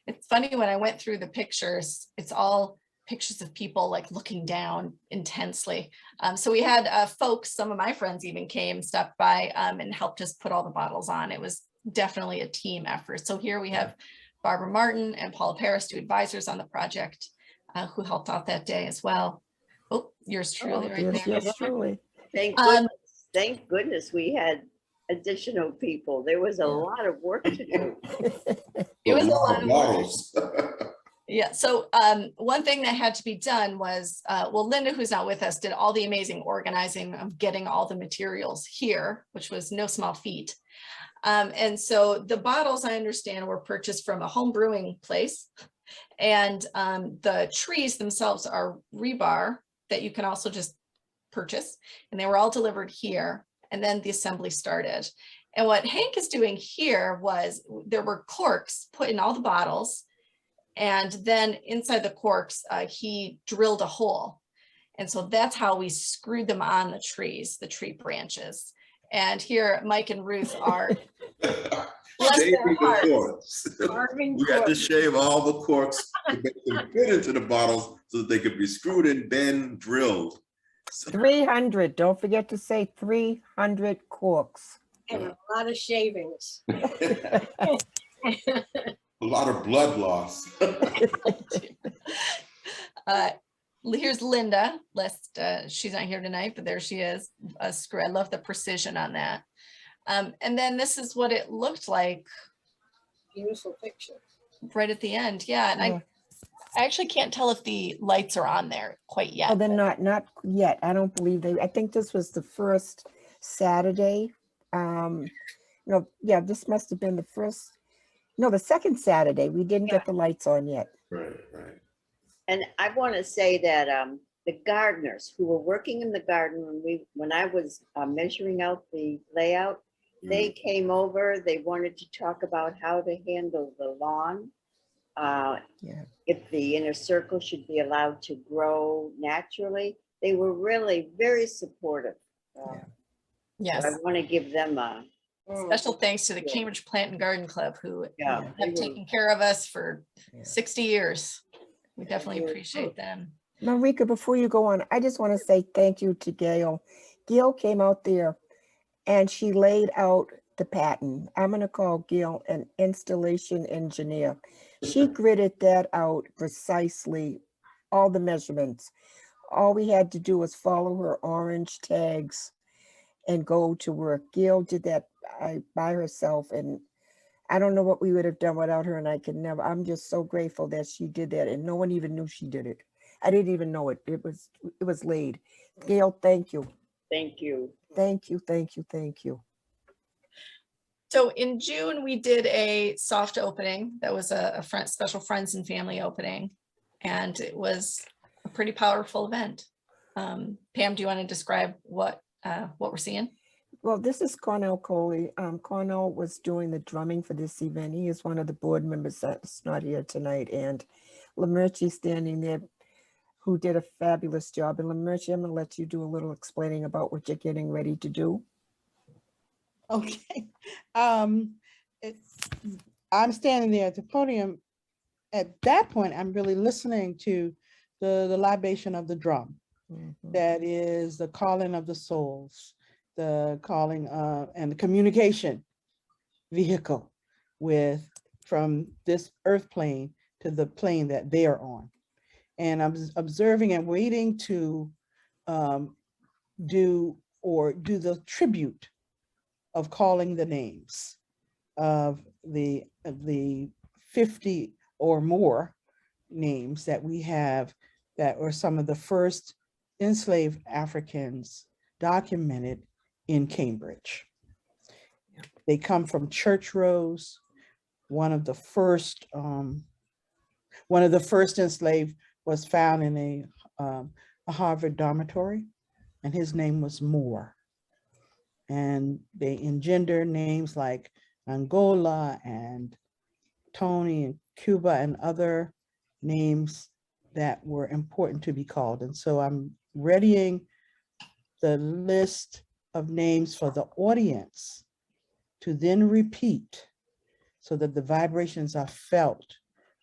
[SPEAKER 1] it's funny, when I went through the pictures, it's all pictures of people like looking down intensely. So we had folks, some of my friends even came, stopped by and helped us put all the bottles on. It was definitely a team effort. So here we have Barbara Martin and Paula Paris, 2 advisors on the project, who helped out that day as well. Oh, yours truly right there.
[SPEAKER 2] Yes, truly.
[SPEAKER 6] Thank goodness we had additional people. There was a lot of work to do.
[SPEAKER 1] It was a lot of
[SPEAKER 3] bottles.
[SPEAKER 1] Yeah. So one thing that had to be done was, well, Linda, who's not with us, did all the amazing organizing of getting all the materials here, which was no small feat. And so the bottles, I understand, were purchased from a home brewing place. And the trees themselves are rebar that you can also just purchase. And they were all delivered here. And then the assembly started. And what Hank is doing here was, there were corks put in all the bottles. And then inside the corks, he drilled a hole. And so that's how we screwed them on the trees, the tree branches. And here, Mike and Ruth are
[SPEAKER 3] Shaving the corks. We had to shave all the corks to make them fit into the bottles so that they could be screwed in, then drilled.
[SPEAKER 2] 300, don't forget to say 300 corks.
[SPEAKER 5] And a lot of shavings.
[SPEAKER 3] A lot of blood loss.
[SPEAKER 1] Here's Linda. She's not here tonight, but there she is. I love the precision on that. And then this is what it looked like.
[SPEAKER 5] Beautiful picture.
[SPEAKER 1] Right at the end. Yeah. And I actually can't tell if the lights are on there quite yet.
[SPEAKER 2] Oh, they're not yet. I don't believe I think this was the first Saturday. No, yeah, this must have been the second Saturday. We didn't get the lights on yet.
[SPEAKER 3] Right.
[SPEAKER 6] And I want to say that the gardeners who were working in the garden when I was measuring out the layout, they came over. They wanted to talk about how to handle the lawn. If the inner circle should be allowed to grow naturally. They were really very supportive.
[SPEAKER 1] Yes.
[SPEAKER 6] So I want to give them a
[SPEAKER 1] special thanks to the Cambridge Plant and Garden Club, who
[SPEAKER 6] Yeah.
[SPEAKER 1] have taken care of us for 60 years. We definitely appreciate them.
[SPEAKER 2] Marika, before you go on, I just want to say thank you to Gail. Gail came out there and she laid out the pattern. I'm going to call Gail an installation engineer. She gridded that out precisely, all the measurements. All we had to do was follow her orange tags and go to work. Gail did that by herself, and I don't know what we would have done without her, and I'm just so grateful that she did that, and no one even knew she did it. I didn't even know it. It was laid. Gail, thank you.
[SPEAKER 6] Thank you.
[SPEAKER 2] Thank you, thank you, thank you.
[SPEAKER 1] So in June, we did a soft opening. That was a special friends and family opening. And it was a pretty powerful event. Pam, do you want to describe what we're seeing?
[SPEAKER 2] Well, this is Cornell Coley. Cornell was doing the drumming for this event. He is one of the board members that's not here tonight. And Lamerchi standing there, who did a fabulous job. And Lamerchi, I'm going to let you do a little explaining about what you're getting ready to do.
[SPEAKER 4] Okay. I'm standing there at the podium. At that point, I'm really listening to the libation of the drum.
[SPEAKER 2] Mhm.
[SPEAKER 4] that is the calling of the souls, the calling and the communication vehicle with from this earth plane to the plane that they are on. And I'm observing and waiting to do the tribute of calling the names of the 50 or more names that we have that were some of the first enslaved Africans documented in Cambridge. They come from church rows. One of the first enslaved was found in a Harvard dormitory, and his name was Moore. And they engender names like Angola and Tony and Cuba and other names that were important to be called. And so I'm readying the list of names for the audience to then repeat so that the vibrations are felt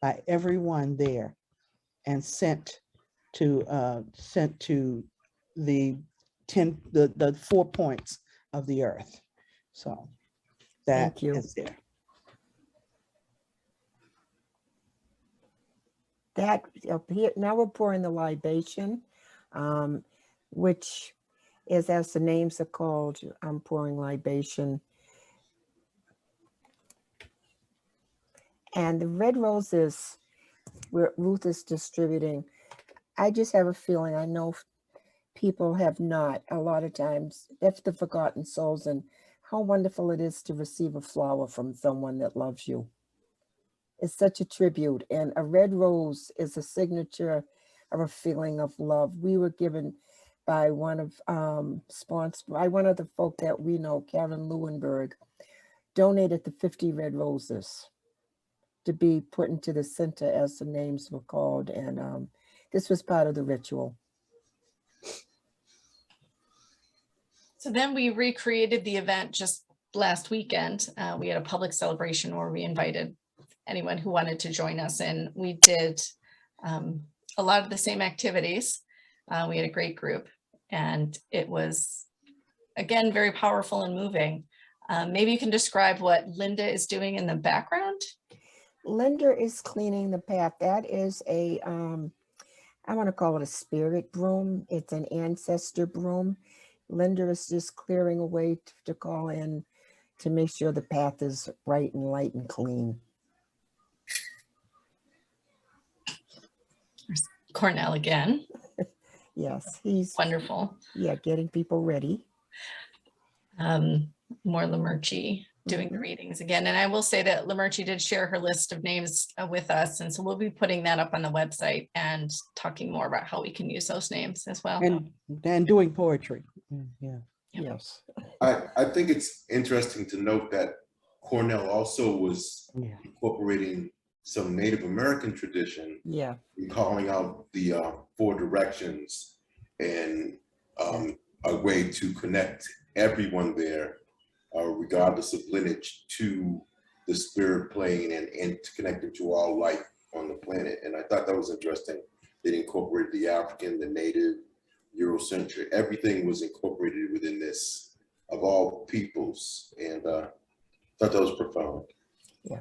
[SPEAKER 4] by everyone there and sent to the 4 points of the earth. So that
[SPEAKER 2] Thank you.
[SPEAKER 4] is there.
[SPEAKER 2] That up here, now we're pouring the libation, which is, as the names are called, I'm pouring libation. And the red roses where Ruth is distributing, I just have a feeling, I know people have not, a lot of times, that's the forgotten souls, and how wonderful it is to receive a flower from someone that loves you. It's such a tribute, and a red rose is a signature of a feeling of love. We were given by one of by one of the folk that we know, Karen Lewinberg, donated the 50 red roses to be put into the center as the names were called, and this was part of the ritual.
[SPEAKER 1] So then we recreated the event just last weekend. We had a public celebration where we invited anyone who wanted to join us, and we did a lot of the same activities. We had a great group, and it was, again, very powerful and moving. Maybe you can describe what Linda is doing in the background.
[SPEAKER 2] Linda is cleaning the path. That is a, I want to call it a spirit broom. It's an ancestor broom. Linda is just clearing away to call in to make sure the path is bright and light and clean.
[SPEAKER 1] There's Cornell again.
[SPEAKER 2] Yes, he's
[SPEAKER 1] Wonderful.
[SPEAKER 2] yeah, getting people ready.
[SPEAKER 1] More Lamerchi doing the readings again. And I will say that Lamerchi did share her list of names with us. And so we'll be putting that up on the website and talking more about how we can use those names as well.
[SPEAKER 4] And doing poetry. Yeah.
[SPEAKER 2] Yes.
[SPEAKER 3] I think it's interesting to note that Cornell also was
[SPEAKER 4] Yeah.
[SPEAKER 3] incorporating some Native American tradition
[SPEAKER 2] Yeah.
[SPEAKER 3] in calling out the 4 directions and a way to connect everyone there, regardless of lineage, to the spirit plane and to connect it to all life on the planet. And I thought that was interesting. They incorporated the African, the Native, Eurocentric, everything was incorporated within this of all peoples. And I thought that was profound.
[SPEAKER 2] Yeah.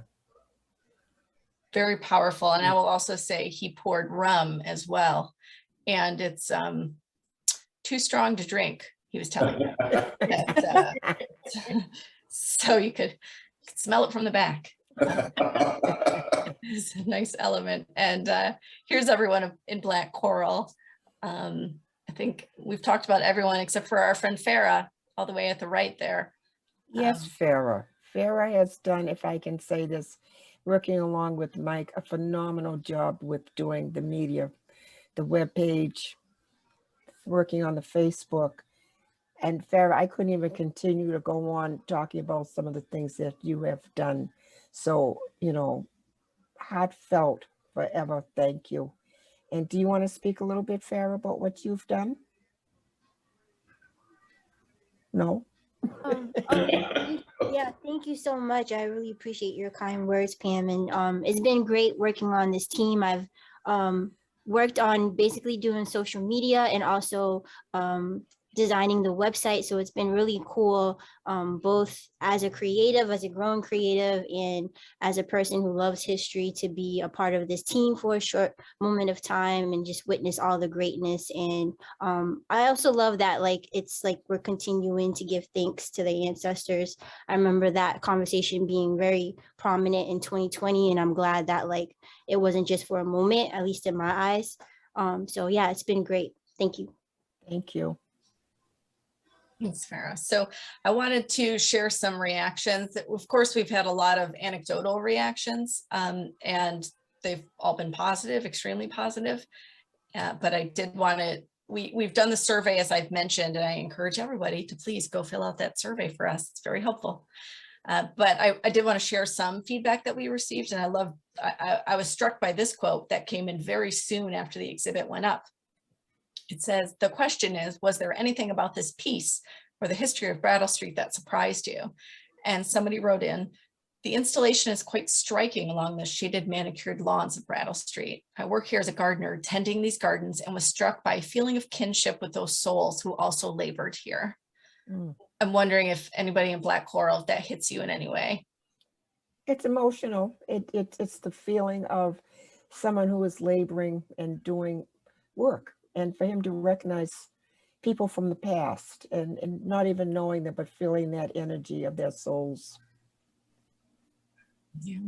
[SPEAKER 1] Very powerful. And I will also say he poured rum as well. And it's too strong to drink, he was telling me. So you could smell it from the back. It's a nice element. And here's everyone in black coral. I think we've talked about everyone except for our friend Farah, all the way at the right there.
[SPEAKER 2] Yes, Farah. Farah has done, if I can say this, working along with Mike, a phenomenal job with doing the media, the webpage, working on the Facebook. And Farah, I couldn't even continue to go on talking about some of the things that you have done. So, you know, heartfelt forever. Thank you. And do you want to speak a little bit, Farah, about what you've done? No?
[SPEAKER 7] Yeah, thank you so much. I really appreciate your kind words, Pam. And it's been great working on this team. I've worked on basically doing social media and also designing the website. So it's been really cool, both as a creative, as a grown creative, and as a person who loves history, to be a part of this team for a short moment of time and just witness all the greatness. And I also love that, like, it's like we're continuing to give thanks to the ancestors. I remember that conversation being very prominent in 2020, and I'm glad that, like, it wasn't just for a moment, at least in my eyes. So yeah, it's been great. Thank you.
[SPEAKER 2] Thank you.
[SPEAKER 1] Thanks, Farah. So I wanted to share some reactions. Of course, we've had a lot of anecdotal reactions, and they've all been positive, extremely positive. But I did want to, we've done the survey, as I've mentioned, and I encourage everybody to please go fill out that survey for us. It's very helpful. But I did want to share some feedback that we received, and I was struck by this quote that came in very soon after the exhibit went up. It says, the question is, was there anything about this piece or the history of Brattle Street that surprised you? And somebody wrote in, the installation is quite striking along the shaded manicured lawns of Brattle Street. I work here as a gardener tending these gardens and was struck by a feeling of kinship with those souls who also labored here.
[SPEAKER 2] Mm.
[SPEAKER 1] I'm wondering if anybody in Black Coral, if that hits you in any way.
[SPEAKER 2] It's emotional. It's the feeling of someone who is laboring and doing work, and for him to recognize people from the past and not even knowing them, but feeling that energy of their souls.
[SPEAKER 1] Yeah.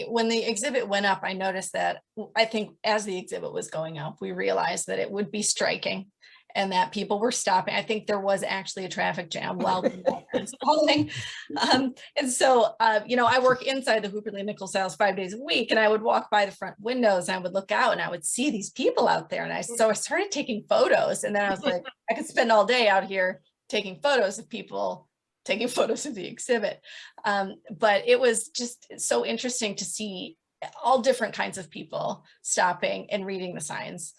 [SPEAKER 1] When the exhibit went up, I noticed that, I think as the exhibit was going up, we realized that it would be striking and that people were stopping. I think there was actually a traffic jam while we were installing. And so, you know, I work inside the Hooper Lee Nichols house 5 days a week, and I would walk by the front windows and I would look out and I would see these people out there. And so I started taking photos, and then I was like, I could spend all day out here taking photos of people taking photos of the exhibit. But it was just so interesting to see all different kinds of people stopping and reading the signs.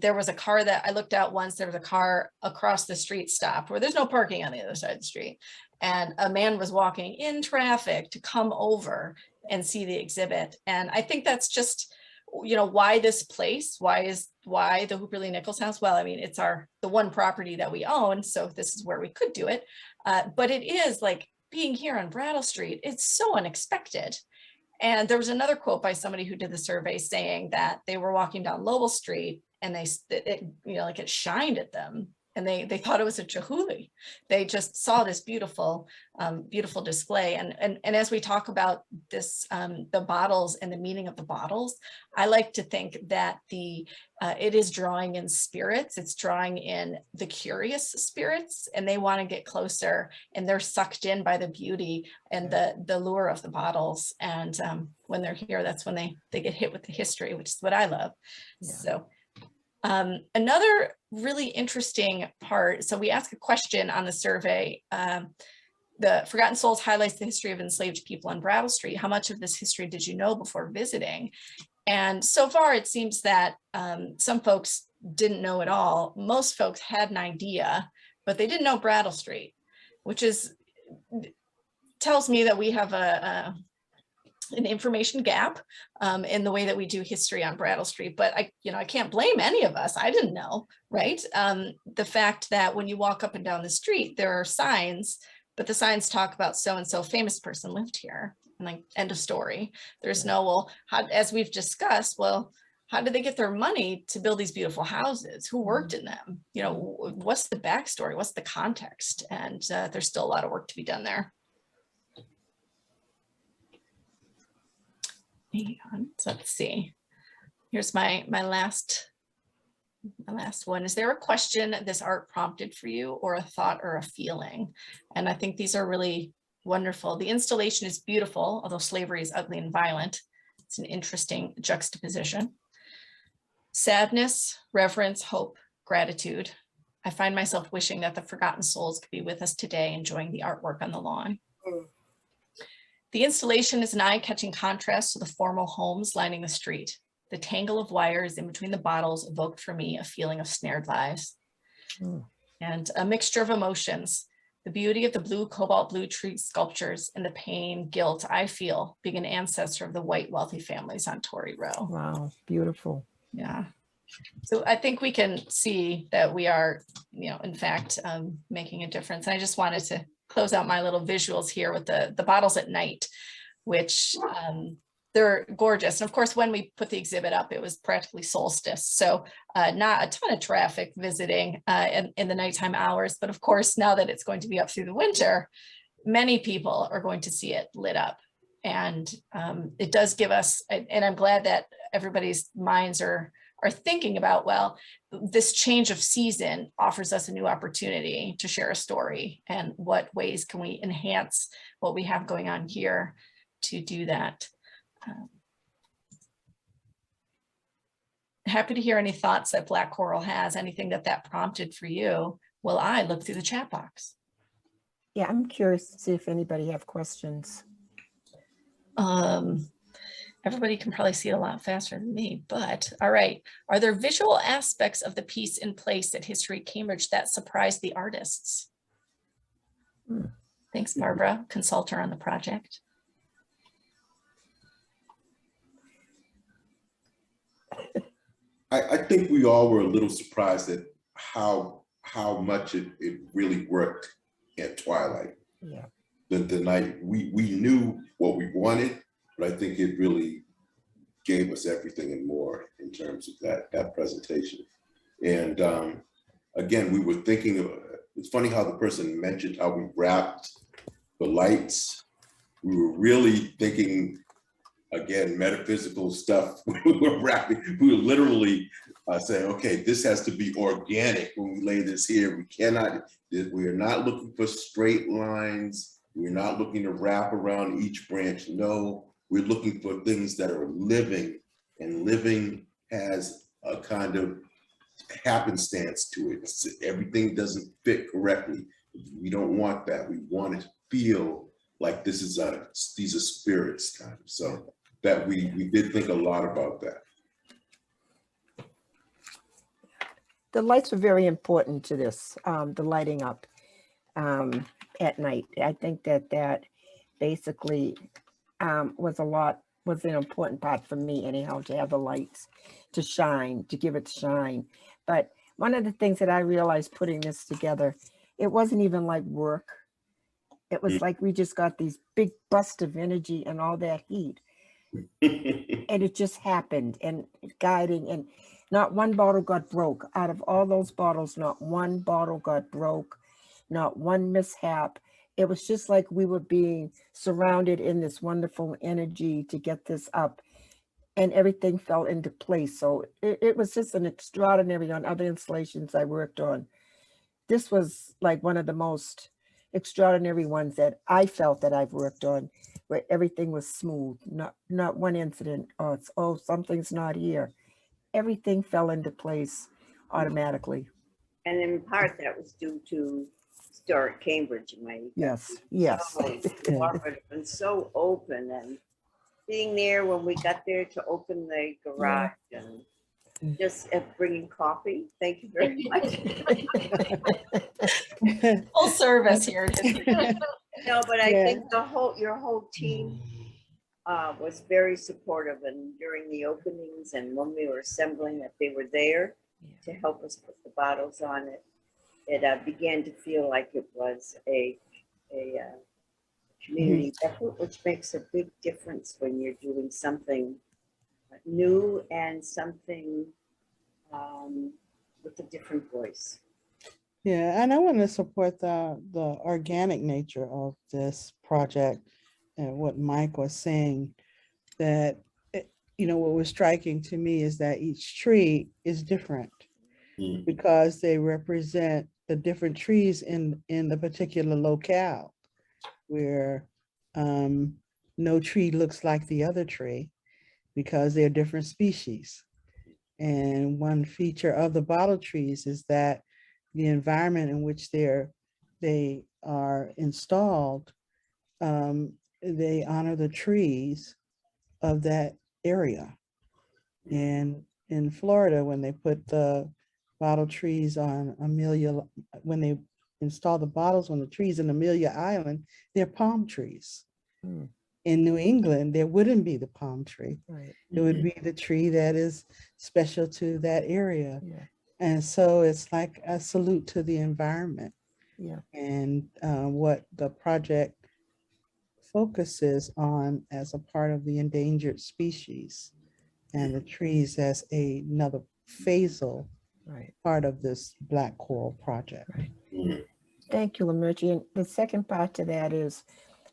[SPEAKER 1] There was a car that I looked out once, there was a car across the street stopped where there's no parking on the other side of the street. And a man was walking in traffic to come over and see the exhibit. And I think that's just, you know, why this place, why the Hooper Lee Nichols house? Well, I mean, it's the one property that we own, so this is where we could do it. But it is like being here on Brattle Street, it's so unexpected. And there was another quote by somebody who did the survey saying that they were walking down Lowell Street and you know, like it shined at them. And they thought it was a Chihuly. They just saw this beautiful, beautiful display. And as we talk about this, the bottles and the meaning of the bottles, I like to think that it is drawing in spirits. It's drawing in the curious spirits, and they want to get closer, and they're sucked in by the beauty and the lure of the bottles. And when they're here, that's when they get hit with the history, which is what I love. Yeah. So. Another really interesting part, so we asked a question on the survey. The Forgotten Souls highlights the history of enslaved people on Brattle Street. How much of this history did you know before visiting? And so far it seems that some folks didn't know at all. Most folks had an idea, but they didn't know Brattle Street, which tells me that we have an information gap in the way that we do history on Brattle Street. But I can't blame any of us. I didn't know, right? The fact that when you walk up and down the street, there are signs, but the signs talk about so-and-so famous person lived here, and like, end of story. There's no, well, as we've discussed, well, how did they get their money to build these beautiful houses? Who worked in them? You know, what's the backstory? What's the context? And there's still a lot of work to be done there. So let's see. Here's my last one. Is there a question this art prompted for you, or a thought or a feeling? And I think these are really wonderful. The installation is beautiful, although slavery is ugly and violent. It's an interesting juxtaposition. Sadness, reverence, hope, gratitude. I find myself wishing that the forgotten souls could be with us today, enjoying the artwork on the lawn. The installation is an eye-catching contrast to the formal homes lining the street. The tangle of wires in between the bottles evoked for me a feeling of snared lives. And a mixture of emotions. the beauty of the blue cobalt blue tree sculptures and the pain, guilt I feel being an ancestor of the white wealthy families on Tory Row.
[SPEAKER 2] Wow, beautiful.
[SPEAKER 1] Yeah. So I think we can see that we are, in fact, making a difference. I just wanted to close out my little visuals here with the bottles at night, which they're gorgeous. And of course, when we put the exhibit up, it was practically solstice. So not a ton of traffic visiting in the nighttime hours. But of course, now that it's going to be up through the winter, many people are going to see it lit up. And it does give us, and I'm glad that everybody's minds are thinking about, well, this change of season offers us a new opportunity to share a story, and what ways can we enhance what we have going on here to do that. Happy to hear any thoughts that Black Coral has, anything that prompted for you. Will I look through the chat box?
[SPEAKER 2] Yeah, I'm curious to see if anybody have questions.
[SPEAKER 1] Everybody can probably see it a lot faster than me, but all right. Are there visual aspects of the piece in place at History Cambridge that surprised the artists? Thanks, Barbara, consultant on the project.
[SPEAKER 3] I think we all were a little surprised at how much it really worked at Twilight.
[SPEAKER 2] Yeah.
[SPEAKER 3] The night we knew what we wanted, but I think it really gave us everything and more in terms of that presentation. And again, we were thinking of, it's funny how the person mentioned how we wrapped the lights. We were really thinking, again, metaphysical stuff. We were literally saying, okay, this has to be organic when we lay this here. We are not looking for straight lines. We're not looking to wrap around each branch. No, we're looking for things that are living, and living has a kind of happenstance to it. Everything doesn't fit correctly. We don't want that. We want it to feel like these are spirits kind of. So that we did think a lot about that.
[SPEAKER 2] The lights were very important to this, the lighting up at night. I think that basically was an important part for me anyhow, to have the lights to shine, to give it shine. But one of the things that I realized putting this together, it wasn't even like work. It was like we just got these big bursts of energy and all that heat. And it just happened, and guiding, and not one bottle got broke. Out of all those bottles, not one bottle got broke, not one mishap. It was just like we were being surrounded in this wonderful energy to get this up, and everything fell into place. So it was just an extraordinary. On other installations I worked on, this was like one of the most extraordinary ones that I felt that I've worked on, where everything was smooth, not one incident, oh, something's not here. Everything fell into place automatically.
[SPEAKER 6] And in part, that was due to historic Cambridge,
[SPEAKER 2] Yes, yes.
[SPEAKER 6] So cooperative and so open, and being there when we got there to open the garage, and just bringing coffee. Thank you very much.
[SPEAKER 1] Full service here.
[SPEAKER 6] No, but I think your whole team was very supportive, and during the openings and when we were assembling, that they were there to help us put the bottles on it. It began to feel like it was a community effort, which makes a big difference when you're doing something new and something with a different voice.
[SPEAKER 4] Yeah, and I want to support the organic nature of this project, and what Mike was saying, that what was striking to me is that each tree is different because they represent the different trees in the particular locale, where no tree looks like the other tree because they're different species. And one feature of the bottle trees is that the environment in which they are installed, they honor the trees of that area. And in Florida, when they put the bottle trees on Amelia, when they install the bottles on the trees in Amelia Island, they're palm trees.
[SPEAKER 2] Hmm.
[SPEAKER 4] In New England, there wouldn't be the palm tree.
[SPEAKER 2] Right.
[SPEAKER 4] It would be the tree that is special to that area.
[SPEAKER 2] Yeah.
[SPEAKER 4] And so it's like a salute to the environment.
[SPEAKER 2] Yeah.
[SPEAKER 4] And what the project focuses on as a part of the endangered species, and the trees as another phasal
[SPEAKER 2] Right.
[SPEAKER 4] part of this Black Coral project.
[SPEAKER 2] Right.
[SPEAKER 3] Mm.
[SPEAKER 2] Thank you, Lamerci. And the second part to that is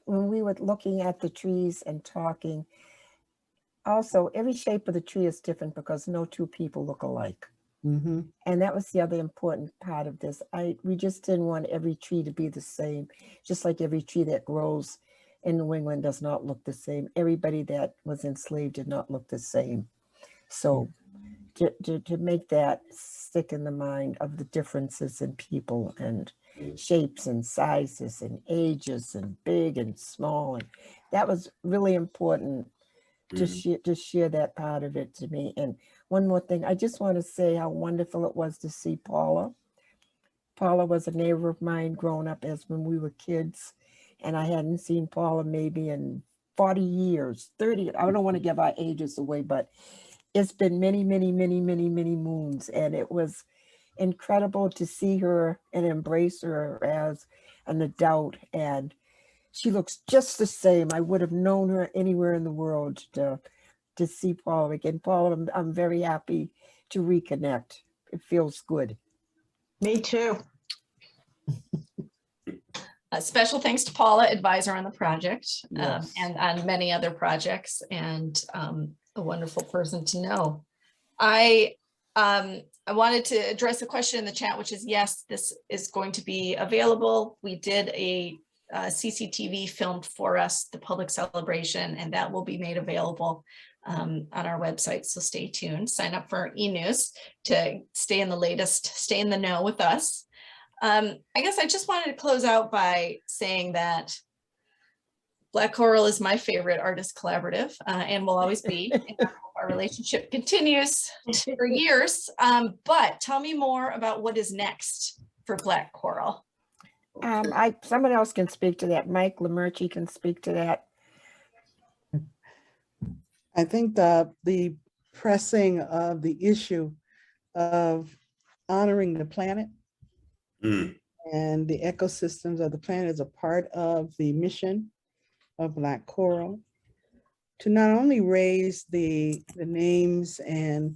[SPEAKER 2] when we were looking at the trees and talking, also every shape of the tree is different because no two people look alike.
[SPEAKER 4] Mm-hmm.
[SPEAKER 2] And that was the other important part of this. We just didn't want every tree to be the same, just like every tree that grows in New England does not look the same. Everybody that was enslaved did not look the same. So to make that stick in the mind of the differences in people and shapes and sizes and ages and big and small, and that was really important to share that part of it to me. And one more thing, I just want to say how wonderful it was to see Paula. Paula was a neighbor of mine growing up as when we were kids, and I hadn't seen Paula maybe in 40 years, 30. I don't want to give our ages away, but it's been many, many, many, many, many moons, and it was incredible to see her and embrace her as an adult. And she looks just the same. I would have known her anywhere in the world to see Paula again. Paula, I'm very happy to reconnect. It feels good.
[SPEAKER 8] Me too.
[SPEAKER 1] A special thanks to Paula, advisor on the project,
[SPEAKER 2] Yes.
[SPEAKER 1] and on many other projects, and a wonderful person to know. I wanted to address a question in the chat, which is, yes, this is going to be available. We did a CCTV filmed for us, the public celebration, and that will be made available on our website. So stay tuned, sign up for e-news to stay in the latest, stay in the know with us. I guess I just wanted to close out by saying that Black Coral is my favorite artist collaborative, and will always be. And our relationship continues for years. But tell me more about what is next for Black Coral.
[SPEAKER 2] Someone else can speak to that. Mike Lamerci can speak to that.
[SPEAKER 4] I think the pressing of the issue of honoring the planet and the ecosystems of the planet is a part of the mission of Black Coral, to not only raise the names and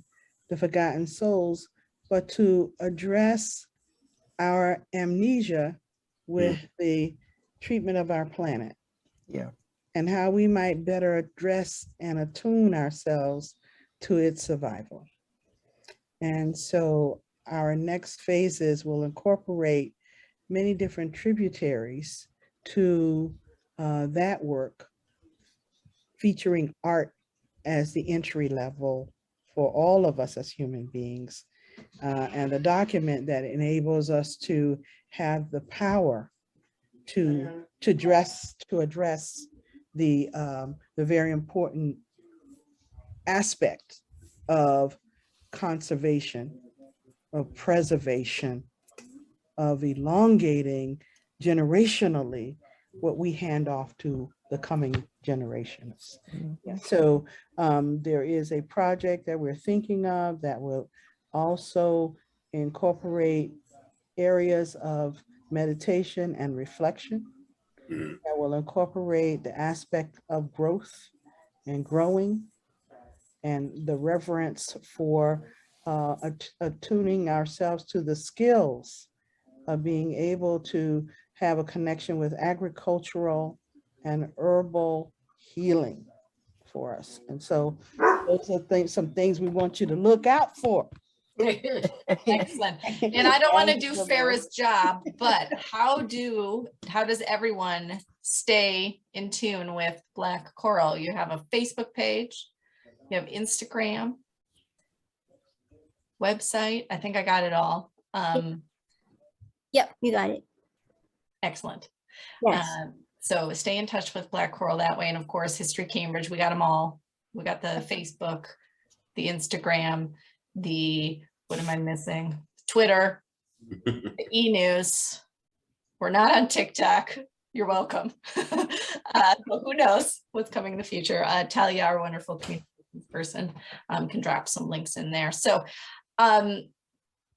[SPEAKER 4] the forgotten souls, but to address our amnesia with the treatment of our planet.
[SPEAKER 2] Yeah.
[SPEAKER 4] And how we might better address and attune ourselves to its survival. And so our next phases will incorporate many different tributaries to that work, featuring art as the entry level for all of us as human beings, and a document that enables us to have the power to address the very important aspect of conservation, of preservation, of elongating generationally what we hand off to the coming generations. So there is a project that we're thinking of that will also incorporate areas of meditation and reflection, that will incorporate the aspect of growth and growing, and the reverence for attuning ourselves to the skills of being able to have a connection with agricultural and herbal healing for us. And so those are some things we want you to look out for.
[SPEAKER 1] Excellent. And I don't want to do Farah's job, but how does everyone stay in tune with Black Coral? You have a Facebook page, you have Instagram, website. I think I got it all.
[SPEAKER 7] Yep, you got it.
[SPEAKER 1] Excellent.
[SPEAKER 7] Yes.
[SPEAKER 1] So stay in touch with Black Coral that way. And of course, History Cambridge, we got them all. We got the Facebook, the Instagram, the, what am I missing? Twitter, the e-news. We're not on TikTok. You're welcome. But who knows what's coming in the future? Talia, our wonderful communications person, can drop some links in there. So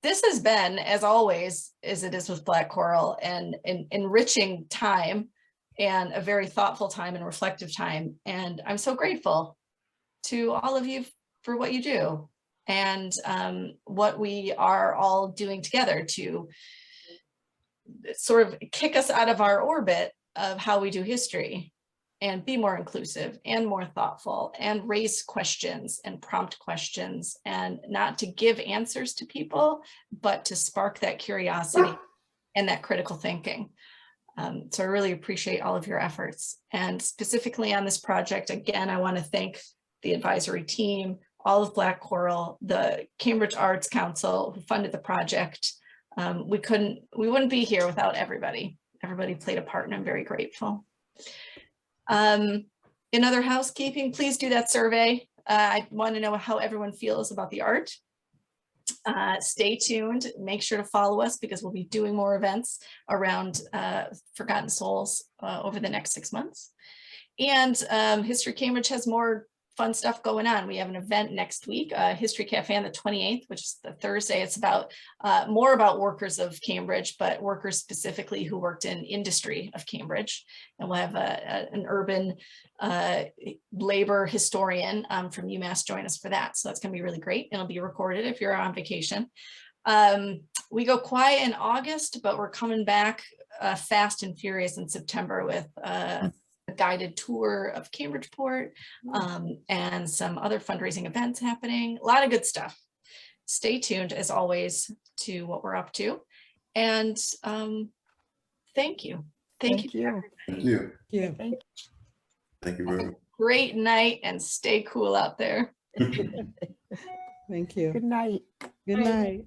[SPEAKER 1] this has been, as always, as it is with Black Coral, an enriching time and a very thoughtful time and reflective time. And I'm so grateful to all of you for what you do and what we are all doing together to sort of kick us out of our orbit of how we do history and be more inclusive and more thoughtful and raise questions and prompt questions, and not to give answers to people, but to spark that curiosity and that critical thinking. So I really appreciate all of your efforts. And specifically on this project, again, I want to thank the advisory team, all of Black Coral, the Cambridge Arts Council who funded the project. We wouldn't be here without everybody. Everybody played a part, and I'm very grateful. In other housekeeping, please do that survey. I want to know how everyone feels about the art. Stay tuned, make sure to follow us because we'll be doing more events around Forgotten Souls over the next 6 months. And History Cambridge has more fun stuff going on. We have an event next week, History Cafe on the 28th, which is the Thursday. It's about more about workers of Cambridge, but workers specifically who worked in industry of Cambridge. And we'll have an urban labor historian from UMass join us for that. So that's going to be really great. It'll be recorded if you're on vacation. We go quiet in August, but we're coming back fast and furious in September with a guided tour of Cambridgeport and some other fundraising events happening. A lot of good stuff. Stay tuned as always to what we're up to. And thank you. Thank you.
[SPEAKER 3] Thank you.
[SPEAKER 4] Yeah.
[SPEAKER 3] Thank you very much.
[SPEAKER 1] Great night and stay cool out there.
[SPEAKER 4] Thank you.
[SPEAKER 2] Good night.
[SPEAKER 4] Good night.